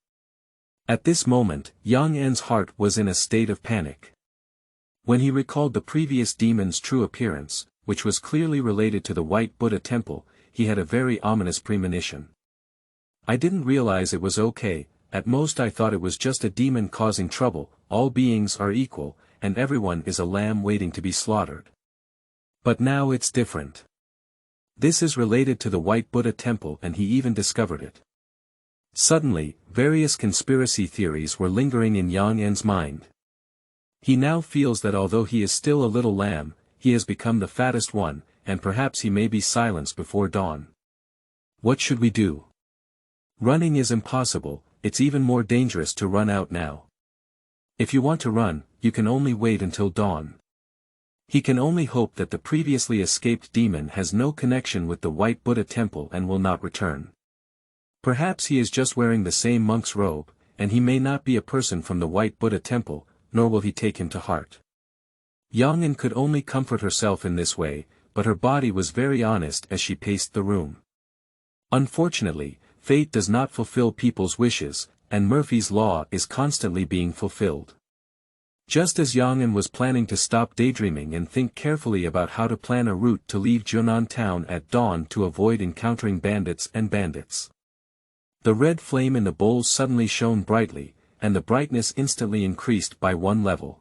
At this moment, Yang En's heart was in a state of panic. When he recalled the previous demon's true appearance, which was clearly related to the White Buddha Temple, he had a very ominous premonition. I didn't realize it was okay, at most I thought it was just a demon causing trouble, all beings are equal, and everyone is a lamb waiting to be slaughtered. But now it's different. This is related to the White Buddha Temple and he even discovered it. Suddenly, various conspiracy theories were lingering in Yang En's mind. He now feels that although he is still a little lamb, he has become the fattest one, and perhaps he may be silenced before dawn. What should we do? Running is impossible, it's even more dangerous to run out now. If you want to run, you can only wait until dawn. He can only hope that the previously escaped demon has no connection with the White Buddha Temple and will not return. Perhaps he is just wearing the same monk's robe, and he may not be a person from the White Buddha Temple, nor will he take him to heart. Yang En could only comfort herself in this way, but her body was very honest as she paced the room. Unfortunately, fate does not fulfill people's wishes, and Murphy's Law is constantly being fulfilled. Just as Yang En was planning to stop daydreaming and think carefully about how to plan a route to leave Junan town at dawn to avoid encountering bandits. The red flame in the bowls suddenly shone brightly, and the brightness instantly increased by 1 level.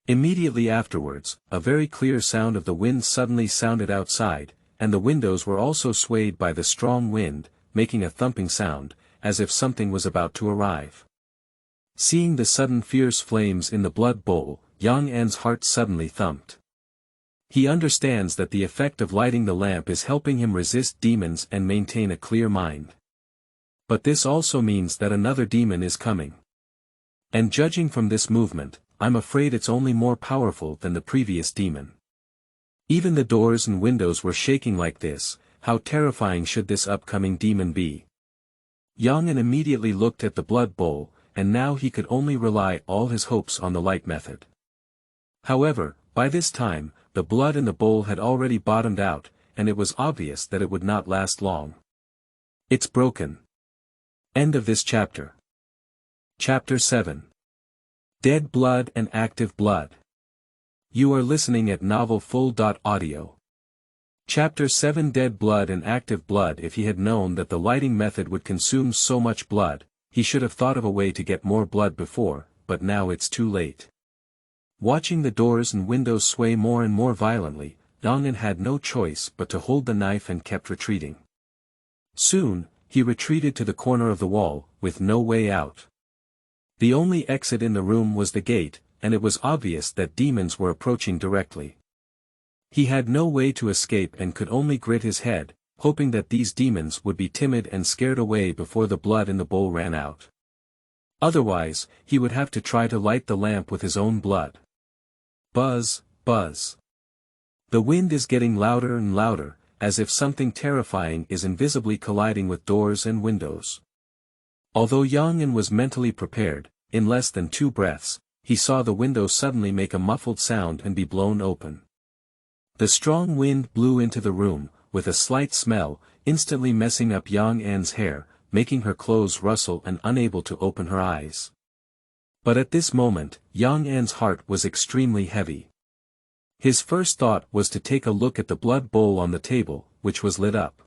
Immediately afterwards, a very clear sound of the wind suddenly sounded outside, and the windows were also swayed by the strong wind, making a thumping sound, as if something was about to arrive. Seeing the sudden fierce flames in the blood bowl, Yang En's heart suddenly thumped. He understands that the effect of lighting the lamp is helping him resist demons and maintain a clear mind. But this also means that another demon is coming. And judging from this movement, I'm afraid it's only more powerful than the previous demon. Even the doors and windows were shaking like this. How terrifying should this upcoming demon be? Yang immediately looked at the blood bowl, and now he could only rely all his hopes on the light method. However, by this time, the blood in the bowl had already bottomed out, and it was obvious that it would not last long. It's broken. End of this chapter. Chapter 7. Dead Blood and Active Blood. You are listening at novelfull.audio. Chapter 7 Dead Blood and Active Blood. If he had known that the lighting method would consume so much blood, he should have thought of a way to get more blood before, but now it's too late. Watching the doors and windows sway more and more violently, Yang had no choice but to hold the knife and kept retreating. Soon, he retreated to the corner of the wall, with no way out. The only exit in the room was the gate, and it was obvious that demons were approaching directly. He had no way to escape and could only grit his head, hoping that these demons would be timid and scared away before the blood in the bowl ran out. Otherwise, he would have to try to light the lamp with his own blood. Buzz, buzz. The wind is getting louder and louder, as if something terrifying is invisibly colliding with doors and windows. Although Yang was mentally prepared, in less than 2 breaths, he saw the window suddenly make a muffled sound and be blown open. The strong wind blew into the room, with a slight smell, instantly messing up Yang hair, making her clothes rustle and unable to open her eyes. But at this moment, Yang heart was extremely heavy. His first thought was to take a look at the blood bowl on the table, which was lit up.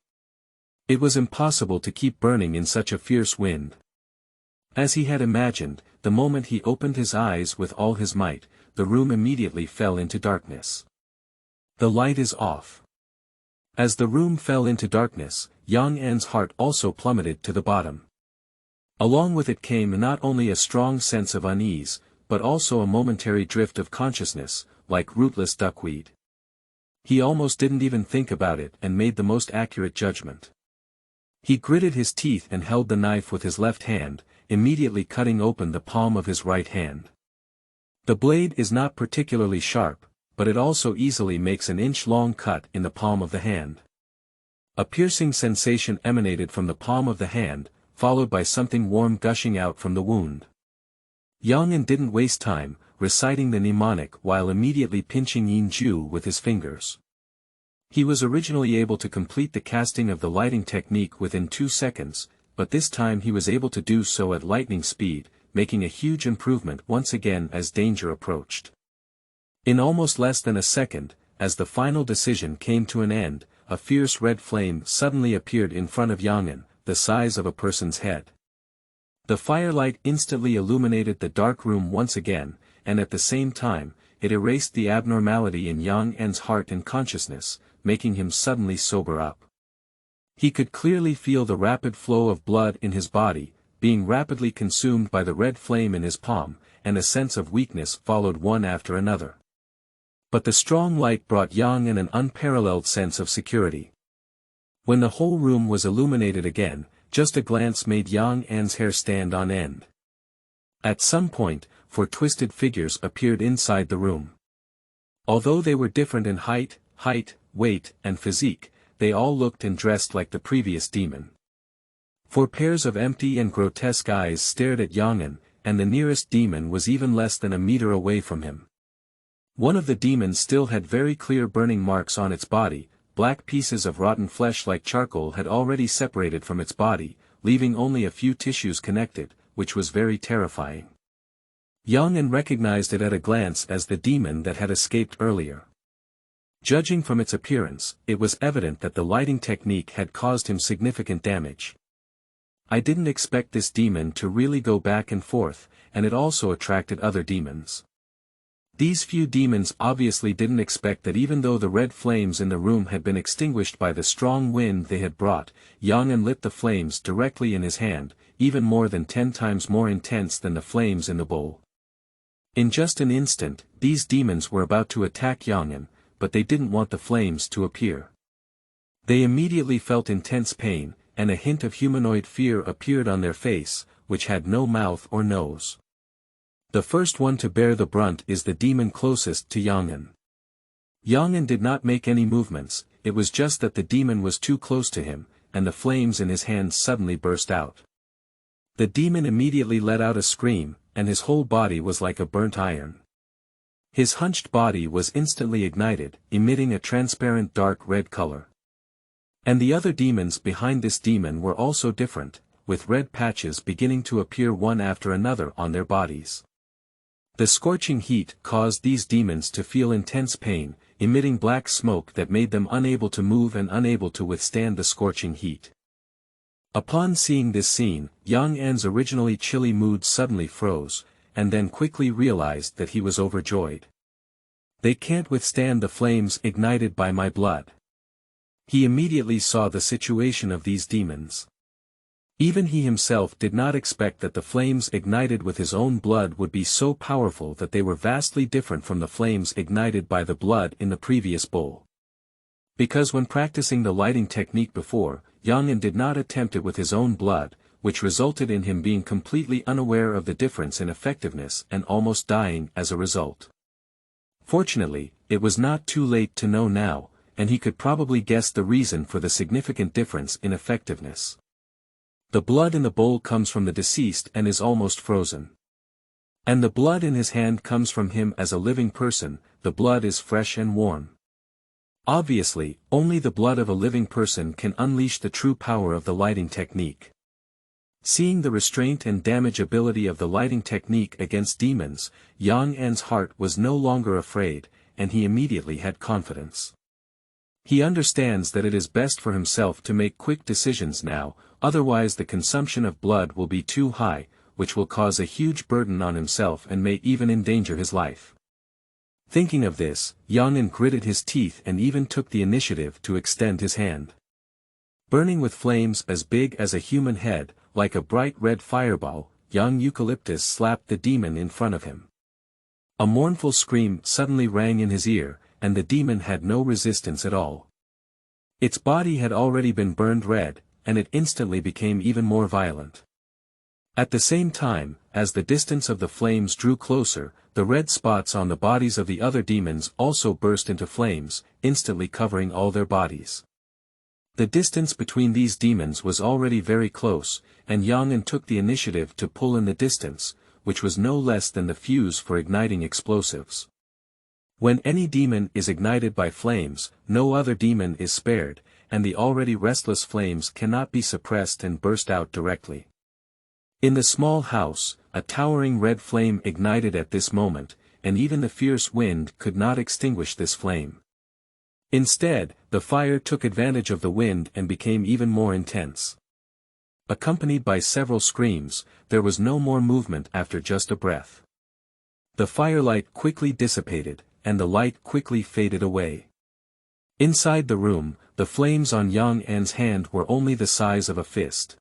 It was impossible to keep burning in such a fierce wind. As he had imagined, the moment he opened his eyes with all his might, the room immediately fell into darkness. The light is off. As the room fell into darkness, Yang heart also plummeted to the bottom. Along with it came not only a strong sense of unease, but also a momentary drift of consciousness, like rootless duckweed. He almost didn't even think about it and made the most accurate judgment. He gritted his teeth and held the knife with his left hand, immediately cutting open the palm of his right hand. The blade is not particularly sharp, but it also easily makes an inch-long cut in the palm of the hand. A piercing sensation emanated from the palm of the hand, followed by something warm gushing out from the wound. Yang didn't waste time, reciting the mnemonic while immediately pinching Yin Ju with his fingers. He was originally able to complete the casting of the lighting technique within 2 seconds, but this time he was able to do so at lightning speed, making a huge improvement once again as danger approached. In almost less than a second, as the final decision came to an end, a fierce red flame suddenly appeared in front of Yang, the size of a person's head. The firelight instantly illuminated the dark room once again, and at the same time, it erased the abnormality in Yang's heart and consciousness, making him suddenly sober up. He could clearly feel the rapid flow of blood in his body, being rapidly consumed by the red flame in his palm, and a sense of weakness followed one after another. But the strong light brought Yang an unparalleled sense of security. When the whole room was illuminated again, just a glance made Yang's hair stand on end. At some point, 4 twisted figures appeared inside the room. Although they were different in height, weight, and physique, they all looked and dressed like the previous demon. 4 pairs of empty and grotesque eyes stared at Yang, and the nearest demon was even less than a meter away from him. One of the demons still had very clear burning marks on its body. Black pieces of rotten flesh like charcoal had already separated from its body, leaving only a few tissues connected, which was very terrifying. Yang recognized it at a glance as the demon that had escaped earlier. Judging from its appearance, it was evident that the lighting technique had caused him significant damage. I didn't expect this demon to really go back and forth, and it also attracted other demons. These few demons obviously didn't expect that even though the red flames in the room had been extinguished by the strong wind they had brought, Yang lit the flames directly in his hand, even more than 10 times more intense than the flames in the bowl. In just an instant, these demons were about to attack Yang, but they didn't want the flames to appear. They immediately felt intense pain, and a hint of humanoid fear appeared on their face, which had no mouth or nose. The first one to bear the brunt is the demon closest to Yang'an. Yang'an did not make any movements, it was just that the demon was too close to him, and the flames in his hands suddenly burst out. The demon immediately let out a scream, and his whole body was like a burnt iron. His hunched body was instantly ignited, emitting a transparent dark red color. And the other demons behind this demon were also different, with red patches beginning to appear one after another on their bodies. The scorching heat caused these demons to feel intense pain, emitting black smoke that made them unable to move and unable to withstand the scorching heat. Upon seeing this scene, Yang An's originally chilly mood suddenly froze, and then quickly realized that he was overjoyed. They can't withstand the flames ignited by my blood. He immediately saw the situation of these demons. Even he himself did not expect that the flames ignited with his own blood would be so powerful that they were vastly different from the flames ignited by the blood in the previous bowl. Because when practicing the lighting technique before, Yang An did not attempt it with his own blood, which resulted in him being completely unaware of the difference in effectiveness and almost dying as a result. Fortunately, it was not too late to know now, and he could probably guess the reason for the significant difference in effectiveness. The blood in the bowl comes from the deceased and is almost frozen. And the blood in his hand comes from him as a living person, the blood is fresh and warm. Obviously, only the blood of a living person can unleash the true power of the lighting technique. Seeing the restraint and damage ability of the lighting technique against demons, Yang An's heart was no longer afraid, and he immediately had confidence. He understands that it is best for himself to make quick decisions now, otherwise the consumption of blood will be too high, which will cause a huge burden on himself and may even endanger his life. Thinking of this, Yang An gritted his teeth and even took the initiative to extend his hand. Burning with flames as big as a human head, like a bright red fireball, young Eucalyptus slapped the demon in front of him. A mournful scream suddenly rang in his ear, and the demon had no resistance at all. Its body had already been burned red, and it instantly became even more violent. At the same time, as the distance of the flames drew closer, the red spots on the bodies of the other demons also burst into flames, instantly covering all their bodies. The distance between these demons was already very close, and Yang An took the initiative to pull in the distance, which was no less than the fuse for igniting explosives. When any demon is ignited by flames, no other demon is spared, and the already restless flames cannot be suppressed and burst out directly. In the small house, a towering red flame ignited at this moment, and even the fierce wind could not extinguish this flame. Instead, the fire took advantage of the wind and became even more intense. Accompanied by several screams, there was no more movement after just a breath. The firelight quickly dissipated, and the light quickly faded away. Inside the room, the flames on Yang An's hand were only the size of a fist.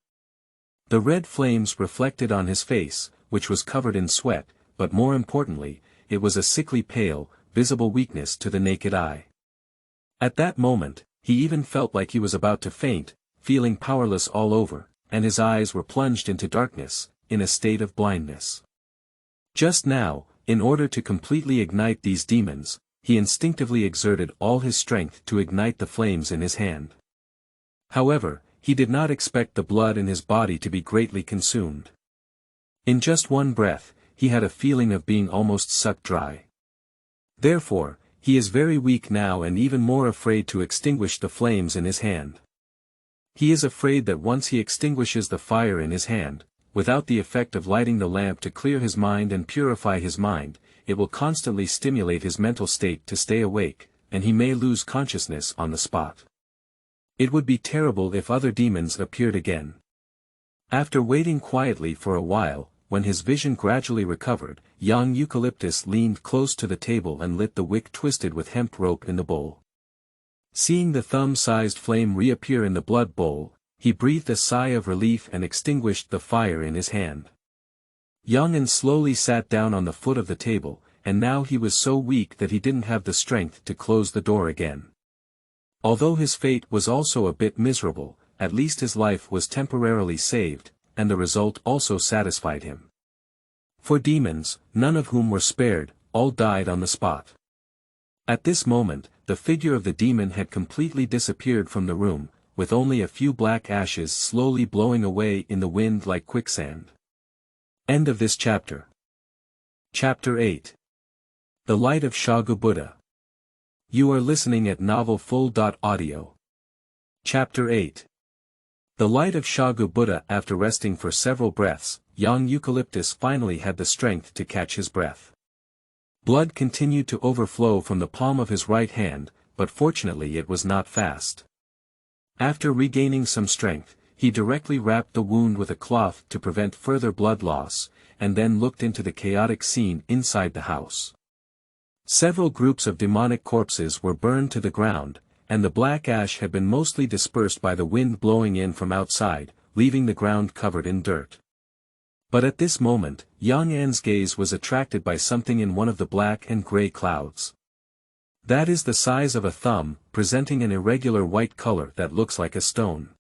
The red flames reflected on his face, which was covered in sweat, but more importantly, it was a sickly pale, visible weakness to the naked eye. At that moment, he even felt like he was about to faint, feeling powerless all over, and his eyes were plunged into darkness, in a state of blindness. Just now, in order to completely ignite these demons, he instinctively exerted all his strength to ignite the flames in his hand. However, he did not expect the blood in his body to be greatly consumed. In just one breath, he had a feeling of being almost sucked dry. Therefore, he is very weak now and even more afraid to extinguish the flames in his hand. He is afraid that once he extinguishes the fire in his hand, without the effect of lighting the lamp to clear his mind and purify his mind, it will constantly stimulate his mental state to stay awake, and he may lose consciousness on the spot. It would be terrible if other demons appeared again. After waiting quietly for a while, when his vision gradually recovered, young Eucalyptus leaned close to the table and lit the wick twisted with hemp rope in the bowl. Seeing the thumb-sized flame reappear in the blood bowl, he breathed a sigh of relief and extinguished the fire in his hand. Yang An slowly sat down on the foot of the table, and now he was so weak that he didn't have the strength to close the door again. Although his fate was also a bit miserable, at least his life was temporarily saved, and the result also satisfied him. For demons, none of whom were spared, all died on the spot. At this moment, the figure of the demon had completely disappeared from the room, with only a few black ashes slowly blowing away in the wind like quicksand. End of this chapter. Chapter 8. The Light of Shagu Buddha. You are listening at novelfull.audio. Chapter 8. The light of Shagu Buddha. After resting for several breaths, young Eucalyptus finally had the strength to catch his breath. Blood continued to overflow from the palm of his right hand, but fortunately it was not fast. After regaining some strength, he directly wrapped the wound with a cloth to prevent further blood loss, and then looked into the chaotic scene inside the house. Several groups of demonic corpses were burned to the ground, and the black ash had been mostly dispersed by the wind blowing in from outside, leaving the ground covered in dirt. But at this moment, Yang An's gaze was attracted by something in one of the black and gray clouds. That is the size of a thumb, presenting an irregular white color that looks like a stone.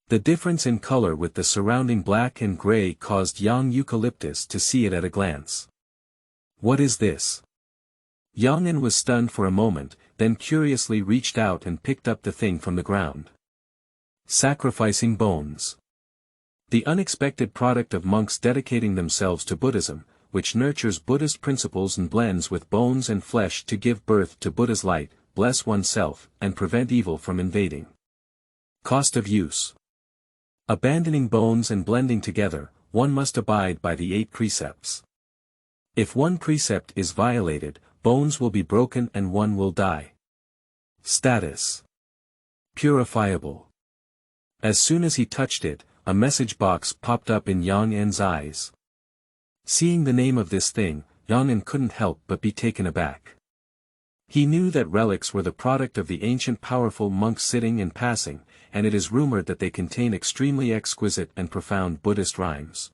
The difference in color with the surrounding black and gray caused young Eucalyptus to see it at a glance. What is this? Yang An was stunned for a moment, then curiously reached out and picked up the thing from the ground. Sacrificing bones. The unexpected product of monks dedicating themselves to Buddhism, which nurtures Buddhist principles and blends with bones and flesh to give birth to Buddha's light, bless oneself, and prevent evil from invading. Cost of use. Abandoning bones and blending together, one must abide by the 8 precepts. If one precept is violated, bones will be broken and one will die. Status. Purifiable. As soon as he touched it, a message box popped up in Yang An's eyes. Seeing the name of this thing, Yang An couldn't help but be taken aback. He knew that relics were the product of the ancient powerful monks sitting and passing, and it is rumored that they contain extremely exquisite and profound Buddhist rhymes.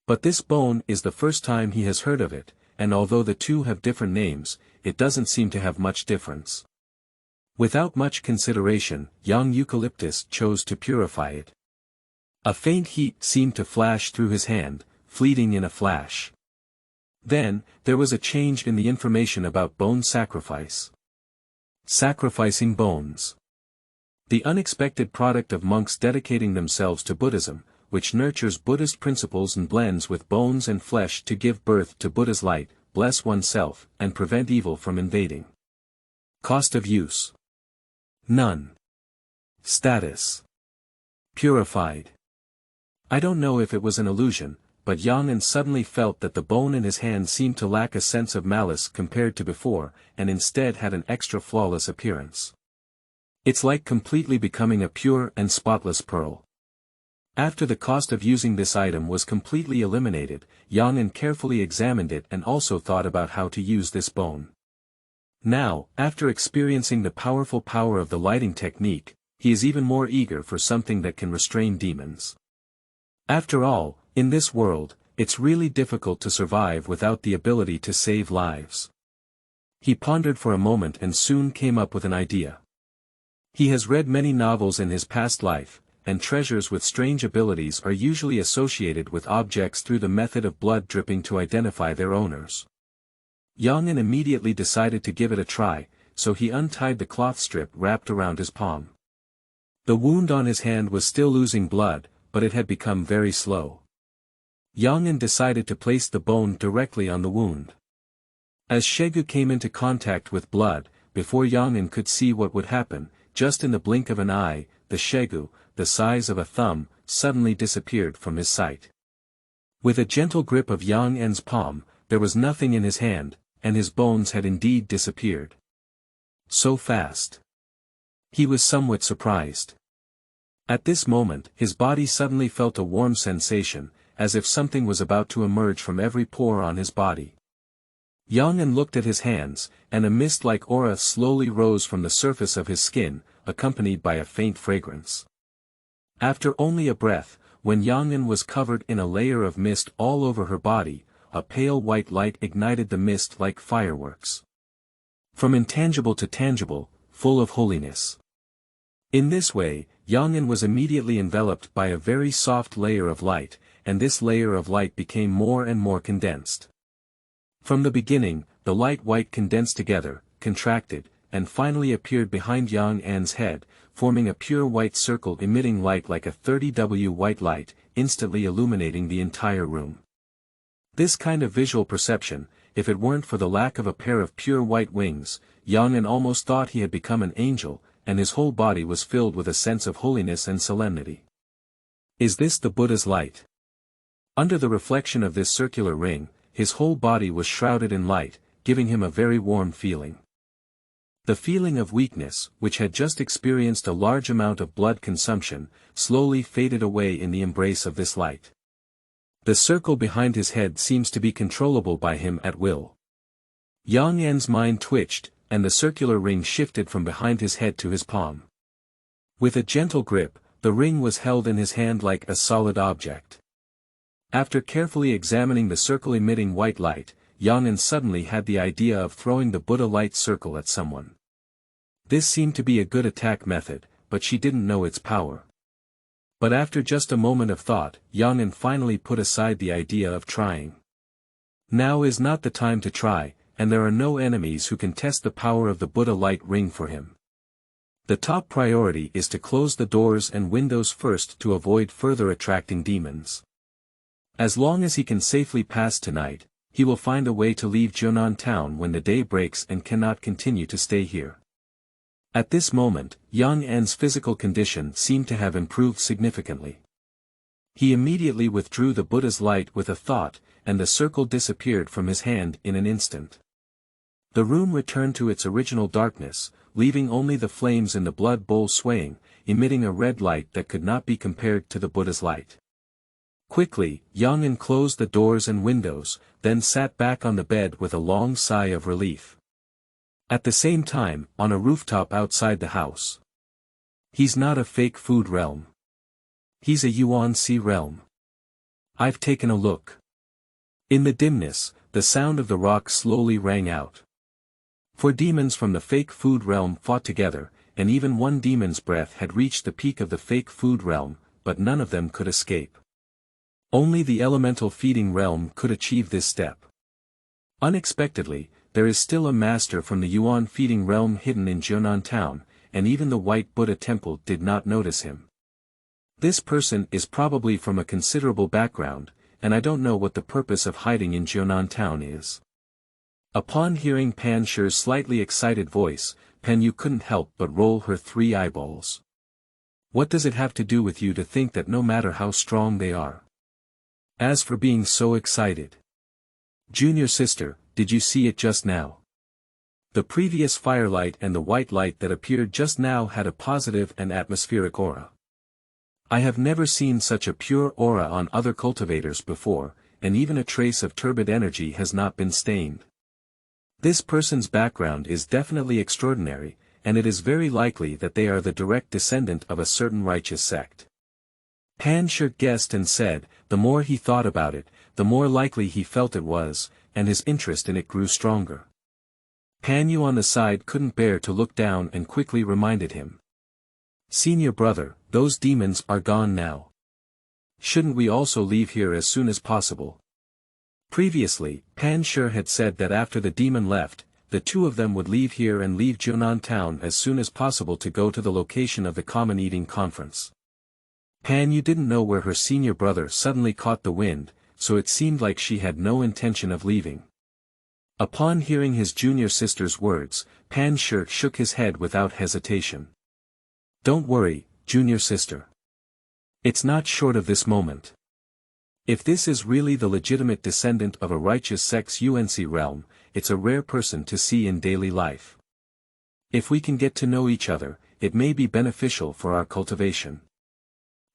But this bone is the first time he has heard of it, and although the two have different names, it doesn't seem to have much difference. Without much consideration, young Eucalyptus chose to purify it. A faint heat seemed to flash through his hand, fleeting in a flash. Then, there was a change in the information about bone sacrifice. Sacrificing bones. The unexpected product of monks dedicating themselves to Buddhism, which nurtures Buddhist principles and blends with bones and flesh to give birth to Buddha's light, bless oneself, and prevent evil from invading. Cost of use. None. Status. Purified. I don't know if it was an illusion, but Yang An suddenly felt that the bone in his hand seemed to lack a sense of malice compared to before, and instead had an extra flawless appearance. It's like completely becoming a pure and spotless pearl. After the cost of using this item was completely eliminated, Yang An carefully examined it and also thought about how to use this bone. Now, after experiencing the powerful power of the lighting technique, he is even more eager for something that can restrain demons. After all, in this world, it's really difficult to survive without the ability to save lives. He pondered for a moment and soon came up with an idea. He has read many novels in his past life, and treasures with strange abilities are usually associated with objects through the method of blood dripping to identify their owners. Yang An immediately decided to give it a try, so he untied the cloth strip wrapped around his palm. The wound on his hand was still losing blood, but it had become very slow. Yang An decided to place the bone directly on the wound. As Shagu came into contact with blood, before Yang An could see what would happen, just in the blink of an eye, the Shagu, the size of a thumb, suddenly disappeared from his sight. With a gentle grip of Yang An's palm, there was nothing in his hand, and his bones had indeed disappeared. So fast. He was somewhat surprised. At this moment, his body suddenly felt a warm sensation, as if something was about to emerge from every pore on his body. Yang An looked at his hands, and a mist-like aura slowly rose from the surface of his skin, accompanied by a faint fragrance. After only a breath, when Yang An was covered in a layer of mist all over her body, a pale white light ignited the mist like fireworks. From intangible to tangible, full of holiness. In this way, Yang An was immediately enveloped by a very soft layer of light, and this layer of light became more and more condensed. From the beginning, the light white condensed together, contracted, and finally appeared behind Yang An's head, forming a pure white circle emitting light like a 30W white light, instantly illuminating the entire room. This kind of visual perception, if it weren't for the lack of a pair of pure white wings, Yang An almost thought he had become an angel, and his whole body was filled with a sense of holiness and solemnity. Is this the Buddha's light? Under the reflection of this circular ring, his whole body was shrouded in light, giving him a very warm feeling. The feeling of weakness, which had just experienced a large amount of blood consumption, slowly faded away in the embrace of this light. The circle behind his head seems to be controllable by him at will. Yang An's mind twitched, and the circular ring shifted from behind his head to his palm. With a gentle grip, the ring was held in his hand like a solid object. After carefully examining the circle emitting white light, Yang An suddenly had the idea of throwing the Buddha light circle at someone. This seemed to be a good attack method, but she didn't know its power. But after just a moment of thought, Yang An finally put aside the idea of trying. Now is not the time to try, and there are no enemies who can test the power of the Buddha light ring for him. The top priority is to close the doors and windows first to avoid further attracting demons. As long as he can safely pass tonight, he will find a way to leave Jiunan town when the day breaks and cannot continue to stay here. At this moment, Yang An's physical condition seemed to have improved significantly. He immediately withdrew the Buddha's light with a thought, and the circle disappeared from his hand in an instant. The room returned to its original darkness, leaving only the flames in the blood bowl swaying, emitting a red light that could not be compared to the Buddha's light. Quickly, Yang An closed the doors and windows, then sat back on the bed with a long sigh of relief. At the same time, on a rooftop outside the house. He's not a fake food realm. He's a Yuan Si realm. I've taken a look. In the dimness, the sound of the rock slowly rang out. 4 demons from the fake food realm fought together, and even one demon's breath had reached the peak of the fake food realm, but none of them could escape. Only the elemental feeding realm could achieve this step. Unexpectedly, there is still a master from the Yuan feeding realm hidden in Jiunan town, and even the White Buddha temple did not notice him. This person is probably from a considerable background, and I don't know what the purpose of hiding in Jiunan town is. Upon hearing Pan Shi's slightly excited voice, Pan Yu couldn't help but roll her 3 eyeballs. What does it have to do with you to think that no matter how strong they are? As for being so excited. Junior sister, did you see it just now? The previous firelight and the white light that appeared just now had a positive and atmospheric aura. I have never seen such a pure aura on other cultivators before, and even a trace of turbid energy has not been stained. This person's background is definitely extraordinary, and it is very likely that they are the direct descendant of a certain righteous sect. Pan Shi guessed and said, the more he thought about it, the more likely he felt it was, and his interest in it grew stronger. Pan Yu on the side couldn't bear to look down and quickly reminded him. Senior brother, those demons are gone now. Shouldn't we also leave here as soon as possible? Previously, Pan Shi had said that after the demon left, the 2 of them would leave here and leave Jiunan town as soon as possible to go to the location of the common eating conference. Pan Yu didn't know where her senior brother suddenly caught the wind, so it seemed like she had no intention of leaving. Upon hearing his junior sister's words, Pan Shi shook his head without hesitation. Don't worry, junior sister. It's not short of this moment. If this is really the legitimate descendant of a righteous sect's UNC realm, it's a rare person to see in daily life. If we can get to know each other, it may be beneficial for our cultivation.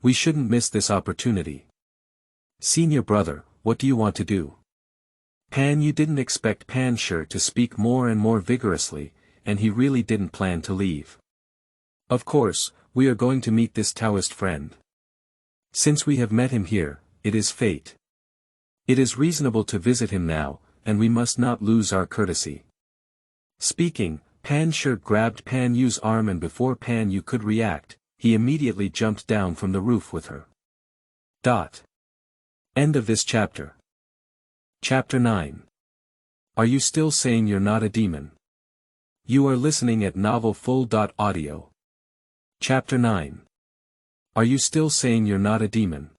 We shouldn't miss this opportunity. Senior brother, what do you want to do? Pan Yu didn't expect Pan Shi to speak more and more vigorously, and he really didn't plan to leave. Of course, we are going to meet this Taoist friend. Since we have met him here, it is fate. It is reasonable to visit him now, and we must not lose our courtesy. Speaking, Pan Shi grabbed Pan Yu's arm, and before Pan Yu could react, he immediately jumped down from the roof with her. End of this chapter. Chapter 9. Are you still saying you're not a demon? You are listening at novelfull.audio. Chapter 9. Are you still saying you're not a demon?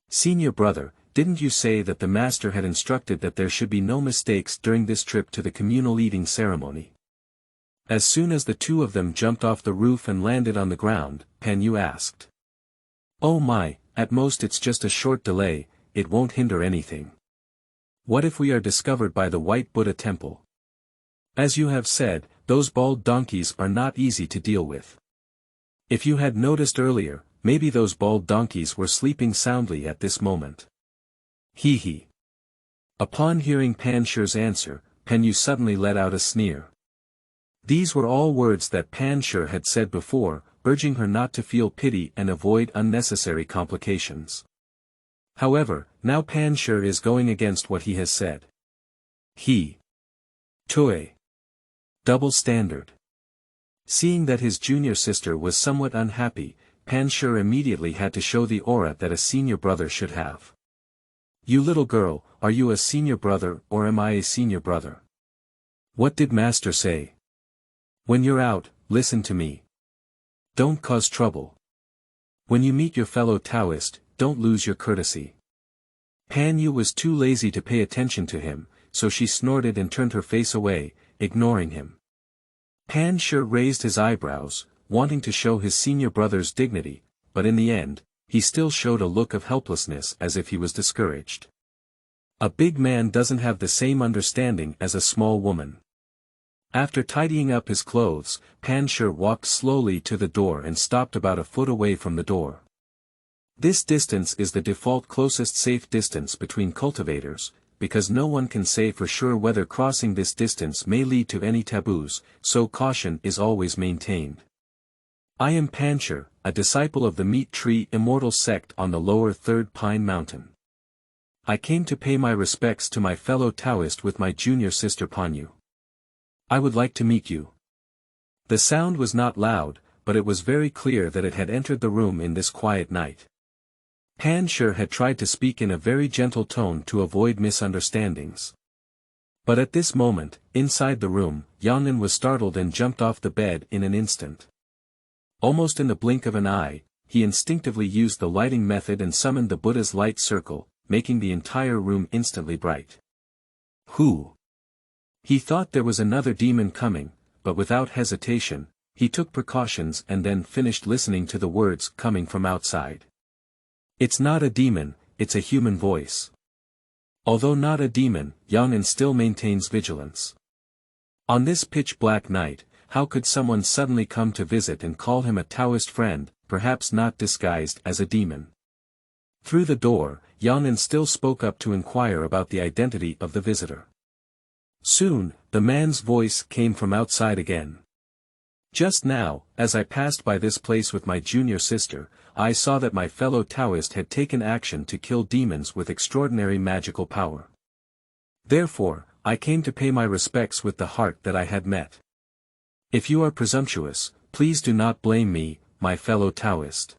Senior brother, didn't you say that the master had instructed that there should be no mistakes during this trip to the communal eating ceremony? As soon as the two of them jumped off the roof and landed on the ground, Pan Yu asked. Oh my, at most it's just a short delay, it won't hinder anything. What if we are discovered by the White Buddha temple? As you have said, those bald donkeys are not easy to deal with. If you had noticed earlier, maybe those bald donkeys were sleeping soundly at this moment. Hee hee. Upon hearing Pan Shi's answer, Pan Yu suddenly let out a sneer. These were all words that Pan Shi had said before, urging her not to feel pity and avoid unnecessary complications. However, now Pan Shi is going against what he has said. He. Tue. Double standard. Seeing that his junior sister was somewhat unhappy, Pan Shi immediately had to show the aura that a senior brother should have. You little girl, are you a senior brother or am I a senior brother? What did master say? When you're out, listen to me. Don't cause trouble. When you meet your fellow Taoist, don't lose your courtesy. Pan Yu was too lazy to pay attention to him, so she snorted and turned her face away, ignoring him. Pan Shi raised his eyebrows, wanting to show his senior brother's dignity, but in the end, he still showed a look of helplessness as if he was discouraged. A big man doesn't have the same understanding as a small woman. After tidying up his clothes, Pan Shi walked slowly to the door and stopped about a foot away from the door. This distance is the default closest safe distance between cultivators, because no one can say for sure whether crossing this distance may lead to any taboos, so caution is always maintained. I am Pan Shi, a disciple of the Meat Tree Immortal sect on the lower Third Pine Mountain. I came to pay my respects to my fellow Taoist with my junior sister Pan Yu. I would like to meet you. The sound was not loud, but it was very clear that it had entered the room in this quiet night. Pan Shi had tried to speak in a very gentle tone to avoid misunderstandings. But at this moment, inside the room, Yang'an was startled and jumped off the bed in an instant. Almost in the blink of an eye, he instinctively used the lighting method and summoned the Buddha's light circle, making the entire room instantly bright. Who? He thought there was another demon coming, but without hesitation, he took precautions and then finished listening to the words coming from outside. It's not a demon, it's a human voice. Although not a demon, Yang'an still maintains vigilance. On this pitch-black night, how could someone suddenly come to visit and call him a Taoist friend, perhaps not disguised as a demon? Through the door, Yang'an still spoke up to inquire about the identity of the visitor. Soon, the man's voice came from outside again. Just now, as I passed by this place with my junior sister, I saw that my fellow Taoist had taken action to kill demons with extraordinary magical power. Therefore, I came to pay my respects with the heart that I had met. If you are presumptuous, please do not blame me, my fellow Taoist.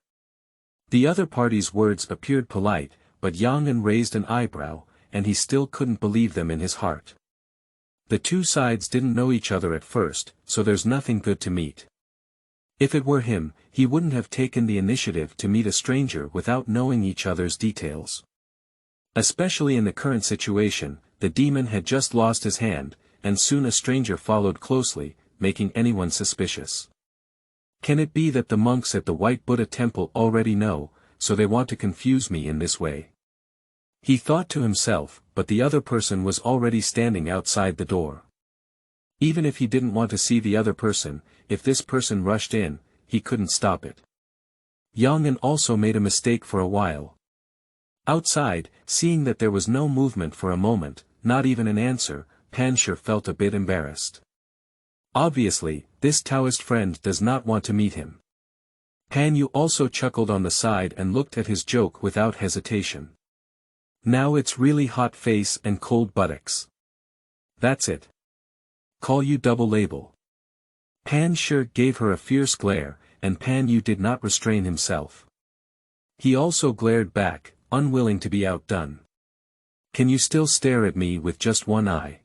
The other party's words appeared polite, but Yang'an raised an eyebrow, and he still couldn't believe them in his heart. The two sides didn't know each other at first, so there's nothing good to meet. If it were him, he wouldn't have taken the initiative to meet a stranger without knowing each other's details. Especially in the current situation, the demon had just lost his hand, and soon a stranger followed closely, making anyone suspicious. Can it be that the monks at the White Buddha temple already know, so they want to confuse me in this way? He thought to himself, but the other person was already standing outside the door. Even if he didn't want to see the other person, if this person rushed in, he couldn't stop it. Yang'an also made a mistake for a while. Outside, seeing that there was no movement for a moment, not even an answer, Pan Shi felt a bit embarrassed. Obviously, this Taoist friend does not want to meet him. Pan Yu also chuckled on the side and looked at his joke without hesitation. Now it's really hot face and cold buttocks. That's it. Call you double label. Pan Shi gave her a fierce glare, and Pan Yu did not restrain himself. He also glared back, unwilling to be outdone. Can you still stare at me with just one eye?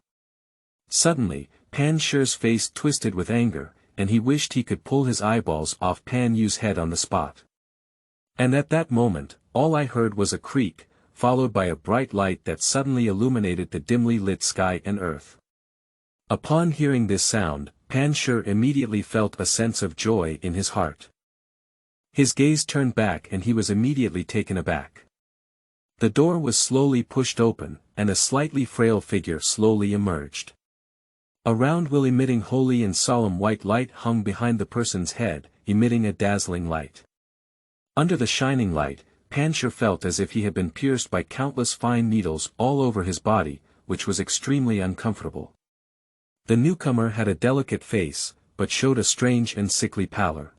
Suddenly, Pan Shi's face twisted with anger, and he wished he could pull his eyeballs off Pan Yu's head on the spot. And at that moment, all I heard was a creak, followed by a bright light that suddenly illuminated the dimly lit sky and earth. Upon hearing this sound, Pan Shi immediately felt a sense of joy in his heart. His gaze turned back and he was immediately taken aback. The door was slowly pushed open, and a slightly frail figure slowly emerged. A round will emitting holy and solemn white light hung behind the person's head, emitting a dazzling light. Under the shining light, Pan Shi felt as if he had been pierced by countless fine needles all over his body, which was extremely uncomfortable. The newcomer had a delicate face, but showed a strange and sickly pallor.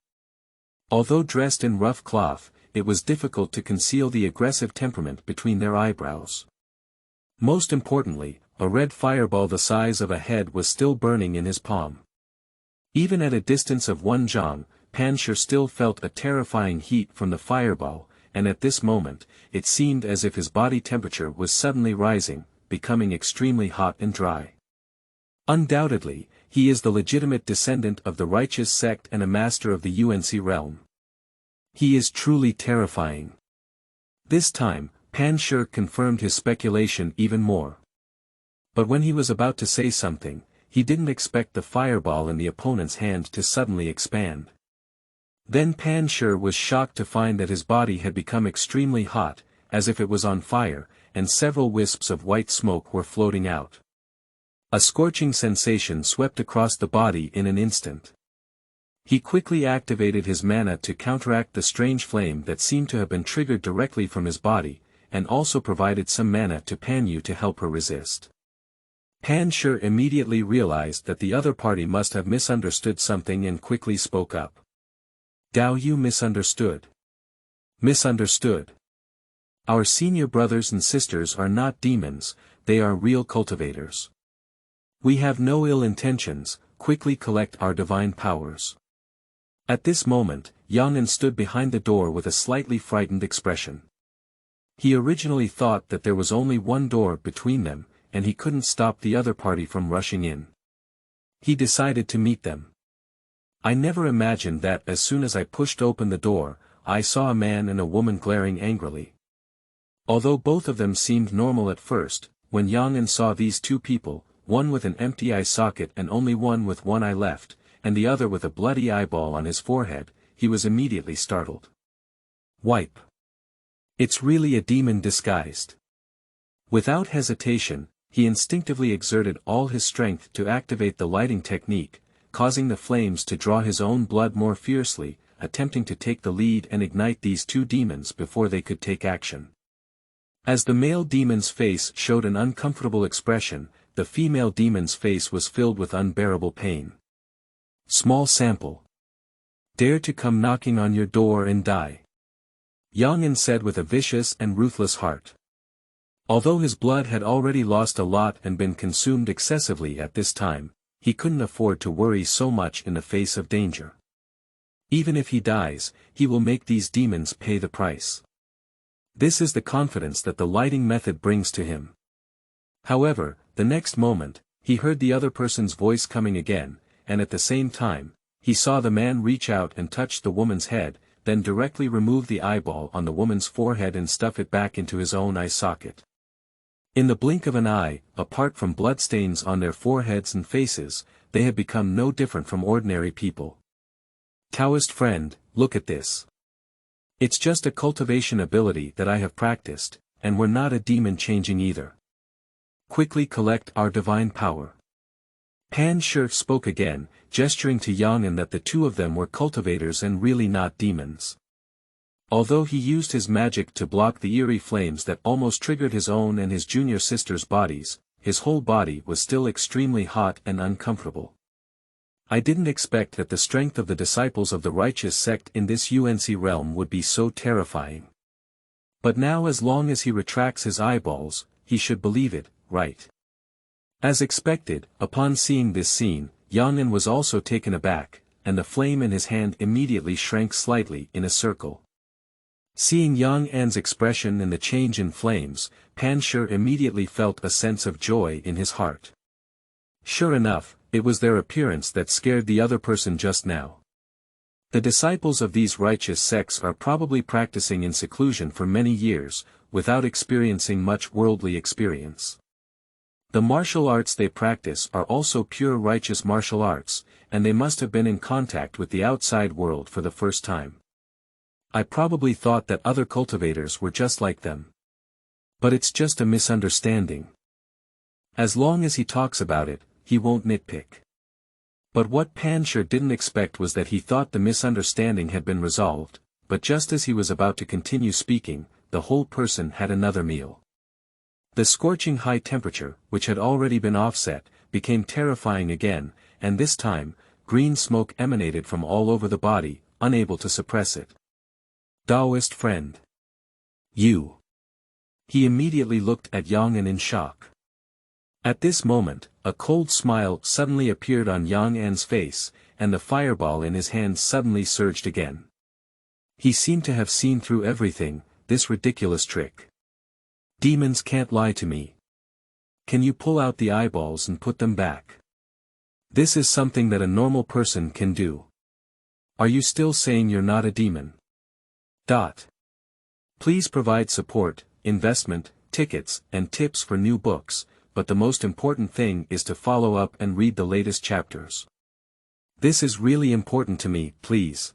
Although dressed in rough cloth, it was difficult to conceal the aggressive temperament between their eyebrows. Most importantly, a red fireball the size of a head was still burning in his palm. Even at a distance of 1 zhang, Pan Shi still felt a terrifying heat from the fireball, and at this moment, it seemed as if his body temperature was suddenly rising, becoming extremely hot and dry. Undoubtedly, he is the legitimate descendant of the righteous sect and a master of the UNC realm. He is truly terrifying. This time, Pan Shi confirmed his speculation even more. But when he was about to say something, he didn't expect the fireball in the opponent's hand to suddenly expand. Then Pan Shi was shocked to find that his body had become extremely hot, as if it was on fire, and several wisps of white smoke were floating out. A scorching sensation swept across the body in an instant. He quickly activated his mana to counteract the strange flame that seemed to have been triggered directly from his body, and also provided some mana to Pan Yu to help her resist. Pan Shi immediately realized that the other party must have misunderstood something and quickly spoke up. Daoyou misunderstood. Misunderstood. Our senior brothers and sisters are not demons, they are real cultivators. We have no ill intentions, quickly collect our divine powers. At this moment, Yang'an stood behind the door with a slightly frightened expression. He originally thought that there was only one door between them, and he couldn't stop the other party from rushing in. He decided to meet them. I never imagined that as soon as I pushed open the door, I saw a man and a woman glaring angrily. Although both of them seemed normal at first, when Yang'an saw these two people, one with an empty eye socket and only one with one eye left, and the other with a bloody eyeball on his forehead, he was immediately startled. Wipe. It's really a demon disguised. Without hesitation, he instinctively exerted all his strength to activate the lighting technique, causing the flames to draw his own blood more fiercely, attempting to take the lead and ignite these two demons before they could take action. As the male demon's face showed an uncomfortable expression, the female demon's face was filled with unbearable pain. Small sample. Dare to come knocking on your door and die. Yang'an said with a vicious and ruthless heart. Although his blood had already lost a lot and been consumed excessively at this time, he couldn't afford to worry so much in the face of danger. Even if he dies, he will make these demons pay the price. This is the confidence that the lighting method brings to him. However, the next moment, he heard the other person's voice coming again, and at the same time, he saw the man reach out and touch the woman's head, then directly remove the eyeball on the woman's forehead and stuff it back into his own eye socket. In the blink of an eye, apart from bloodstains on their foreheads and faces, they had become no different from ordinary people. Taoist friend, look at this. It's just a cultivation ability that I have practiced, and we're not a demon changing either. Quickly collect our divine power. Pan Shi spoke again, gesturing to Yang'an that the two of them were cultivators and really not demons. Although he used his magic to block the eerie flames that almost triggered his own and his junior sister's bodies, his whole body was still extremely hot and uncomfortable. I didn't expect that the strength of the disciples of the righteous sect in this UNC realm would be so terrifying. But now as long as he retracts his eyeballs, he should believe it, right? As expected, upon seeing this scene, Yang'an was also taken aback, and the flame in his hand immediately shrank slightly in a circle. Seeing Yang An's expression and the change in flames, Pan Shi immediately felt a sense of joy in his heart. Sure enough, it was their appearance that scared the other person just now. The disciples of these righteous sects are probably practicing in seclusion for many years, without experiencing much worldly experience. The martial arts they practice are also pure righteous martial arts, and they must have been in contact with the outside world for the first time. I probably thought that other cultivators were just like them. But it's just a misunderstanding. As long as he talks about it, he won't nitpick. But what Pan Shi didn't expect was that he thought the misunderstanding had been resolved, but just as he was about to continue speaking, the whole person had another meal. The scorching high temperature, which had already been offset, became terrifying again, and this time, green smoke emanated from all over the body, unable to suppress it. Taoist friend. You. He immediately looked at Yang An in shock. At this moment, a cold smile suddenly appeared on Yang An's face, and the fireball in his hand suddenly surged again. He seemed to have seen through everything, this ridiculous trick. Demons can't lie to me. Can you pull out the eyeballs and put them back? This is something that a normal person can do. Are you still saying you're not a demon? Please provide support, investment, tickets, and tips for new books, but the most important thing is to follow up and read the latest chapters. This is really important to me, please.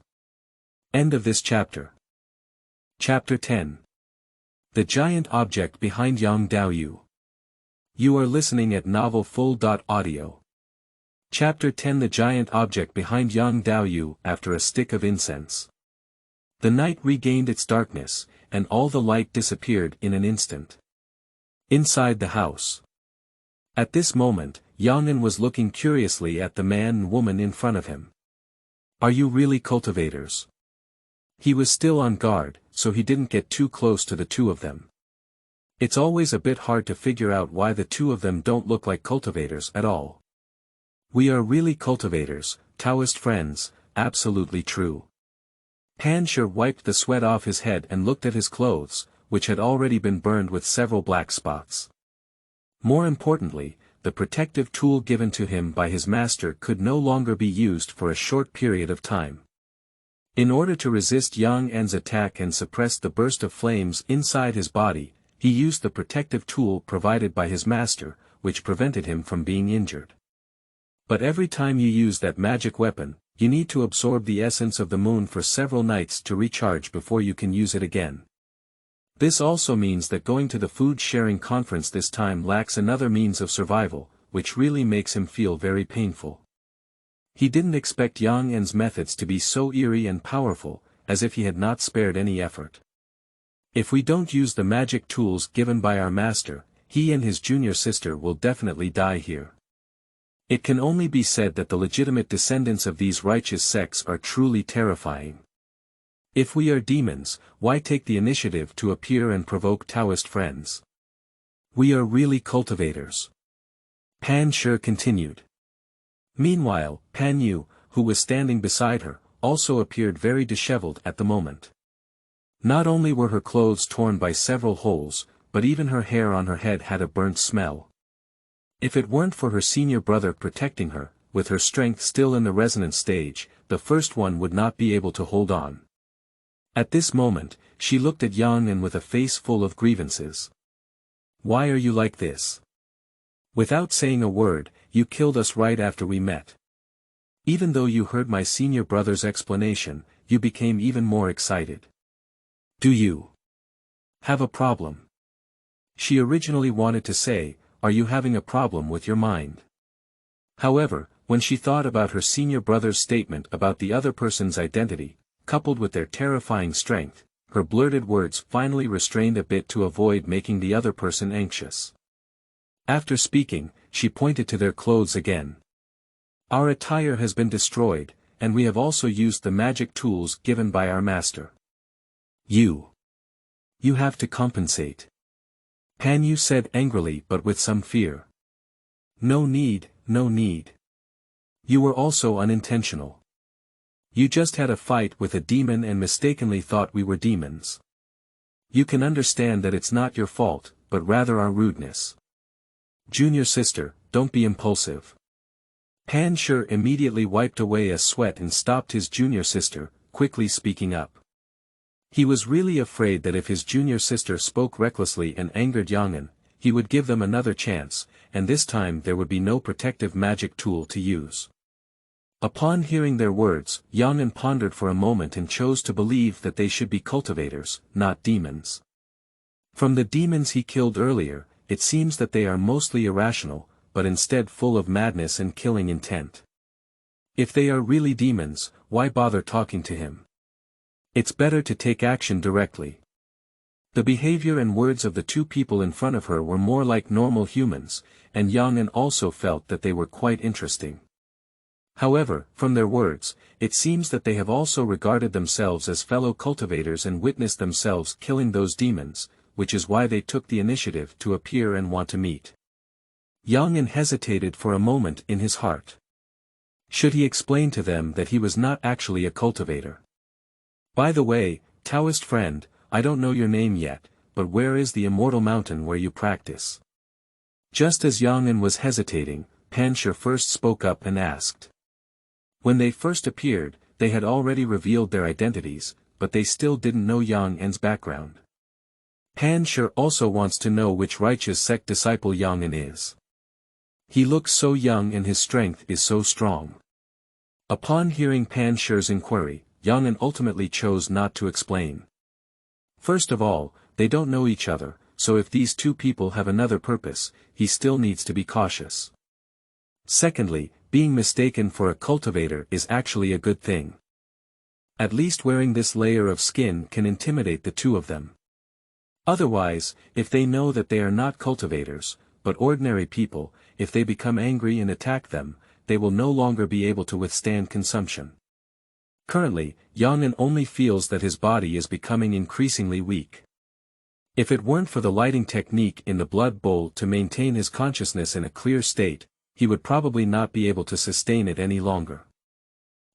End of this chapter. Chapter 10. The Giant Object Behind Yang Daoyou. You are listening at novelfull.audio. Chapter 10. The Giant Object Behind Yang Daoyou. After a stick of incense. The night regained its darkness, and all the light disappeared in an instant. Inside the house. At this moment, Yang An was looking curiously at the man and woman in front of him. Are you really cultivators? He was still on guard, so he didn't get too close to the two of them. It's always a bit hard to figure out why the two of them don't look like cultivators at all. We are really cultivators, Taoist friends, absolutely true. Pan Shi wiped the sweat off his head and looked at his clothes, which had already been burned with several black spots. More importantly, the protective tool given to him by his master could no longer be used for a short period of time. In order to resist Yang An's attack and suppress the burst of flames inside his body, he used the protective tool provided by his master, which prevented him from being injured. But every time you use that magic weapon, you need to absorb the essence of the moon for several nights to recharge before you can use it again. This also means that going to the food-sharing conference this time lacks another means of survival, which really makes him feel very painful. He didn't expect Yang An's methods to be so eerie and powerful, as if he had not spared any effort. If we don't use the magic tools given by our master, he and his junior sister will definitely die here. It can only be said that the legitimate descendants of these righteous sects are truly terrifying. If we are demons, why take the initiative to appear and provoke Taoist friends? We are really cultivators. Pan Shi continued. Meanwhile, Pan Yu, who was standing beside her, also appeared very disheveled at the moment. Not only were her clothes torn by several holes, but even her hair on her head had a burnt smell. If it weren't for her senior brother protecting her, with her strength still in the resonance stage, the first one would not be able to hold on. At this moment, she looked at Yang An with a face full of grievances. Why are you like this? Without saying a word, you killed us right after we met. Even though you heard my senior brother's explanation, you became even more excited. Do you have a problem? She originally wanted to say, are you having a problem with your mind? However, when she thought about her senior brother's statement about the other person's identity, coupled with their terrifying strength, her blurted words finally restrained a bit to avoid making the other person anxious. After speaking, she pointed to their clothes again. Our attire has been destroyed, and we have also used the magic tools given by our master. You have to compensate. Pan Yu said angrily but with some fear. No need, no need. You were also unintentional. You just had a fight with a demon and mistakenly thought we were demons. You can understand that it's not your fault, but rather our rudeness. Junior sister, don't be impulsive. Pan Shi immediately wiped away a sweat and stopped his junior sister, quickly speaking up. He was really afraid that if his junior sister spoke recklessly and angered Yang'an, he would give them another chance, and this time there would be no protective magic tool to use. Upon hearing their words, Yang'an pondered for a moment and chose to believe that they should be cultivators, not demons. From the demons he killed earlier, it seems that they are mostly irrational, but instead full of madness and killing intent. If they are really demons, why bother talking to him? It's better to take action directly. The behavior and words of the two people in front of her were more like normal humans, and Yang'an also felt that they were quite interesting. However, from their words, it seems that they have also regarded themselves as fellow cultivators and witnessed themselves killing those demons, which is why they took the initiative to appear and want to meet. Yang'an hesitated for a moment in his heart. Should he explain to them that he was not actually a cultivator? By the way, Taoist friend, I don't know your name yet, but where is the immortal mountain where you practice? Just as Yang'an was hesitating, Pan Shi first spoke up and asked. When they first appeared, they had already revealed their identities, but they still didn't know Yang'an's background. Pan Shi also wants to know which righteous sect disciple Yang'an is. He looks so young and his strength is so strong. Upon hearing Pan Shi's inquiry, Yang'an ultimately chose not to explain. First of all, they don't know each other, so if these two people have another purpose, he still needs to be cautious. Secondly, being mistaken for a cultivator is actually a good thing. At least wearing this layer of skin can intimidate the two of them. Otherwise, if they know that they are not cultivators, but ordinary people, if they become angry and attack them, they will no longer be able to withstand consumption. Currently, Yang'an only feels that his body is becoming increasingly weak. If it weren't for the lighting technique in the blood bowl to maintain his consciousness in a clear state, he would probably not be able to sustain it any longer.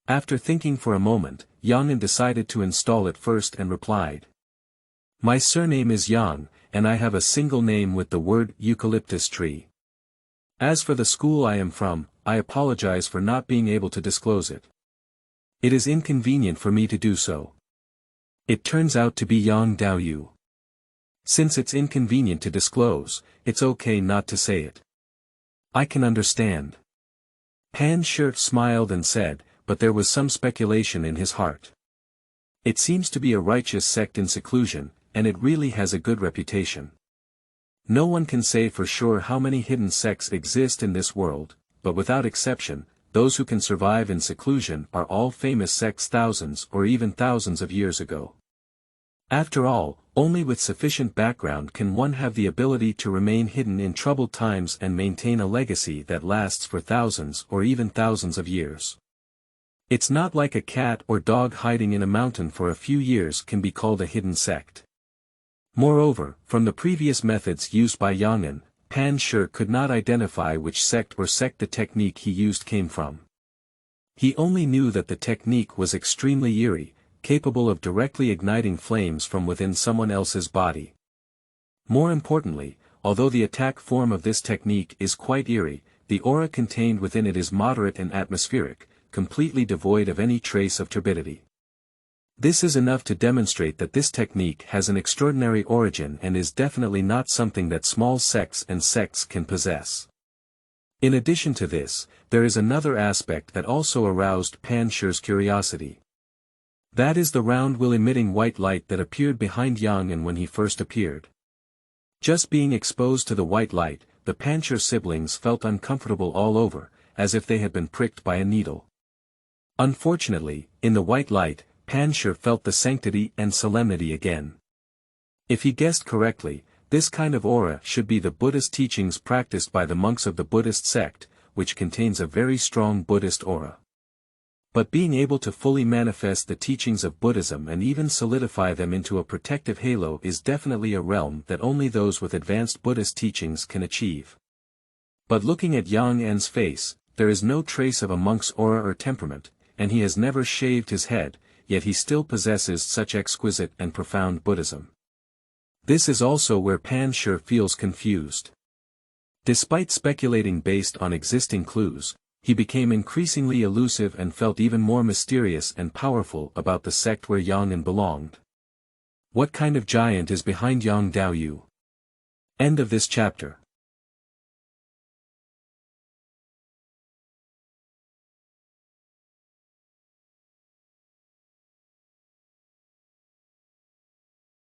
After thinking for a moment, Yang'an decided to install it first and replied. My surname is Yang, and I have a single name with the word eucalyptus tree. As for the school I am from, I apologize for not being able to disclose it. It is inconvenient for me to do so. It turns out to be Yang Daoyou. Since it's inconvenient to disclose, it's okay not to say it. I can understand. Pan Shi smiled and said, but there was some speculation in his heart. It seems to be a righteous sect in seclusion, and it really has a good reputation. No one can say for sure how many hidden sects exist in this world, but without exception, those who can survive in seclusion are all famous sects thousands or even thousands of years ago. After all, only with sufficient background can one have the ability to remain hidden in troubled times and maintain a legacy that lasts for thousands or even thousands of years. It's not like a cat or dog hiding in a mountain for a few years can be called a hidden sect. Moreover, from the previous methods used by Yang'an, Pan Shi could not identify which sect or sect the technique he used came from. He only knew that the technique was extremely eerie, capable of directly igniting flames from within someone else's body. More importantly, although the attack form of this technique is quite eerie, the aura contained within it is moderate and atmospheric, completely devoid of any trace of turbidity. This is enough to demonstrate that this technique has an extraordinary origin and is definitely not something that small sects and sects can possess. In addition to this, there is another aspect that also aroused Pan Shi's curiosity. That is the round will-emitting white light that appeared behind Yang'an when he first appeared. Just being exposed to the white light, the Pan Shi siblings felt uncomfortable all over, as if they had been pricked by a needle. Unfortunately, in the white light, Pan Shi felt the sanctity and solemnity again. If he guessed correctly, this kind of aura should be the Buddhist teachings practiced by the monks of the Buddhist sect, which contains a very strong Buddhist aura. But being able to fully manifest the teachings of Buddhism and even solidify them into a protective halo is definitely a realm that only those with advanced Buddhist teachings can achieve. But looking at Yang'an's face, there is no trace of a monk's aura or temperament, and he has never shaved his head, yet he still possesses such exquisite and profound Buddhism. This is also where Pan Shi feels confused. Despite speculating based on existing clues, he became increasingly elusive and felt even more mysterious and powerful about the sect where Yang belonged. What kind of giant is behind Yang Daoyou? End of this chapter.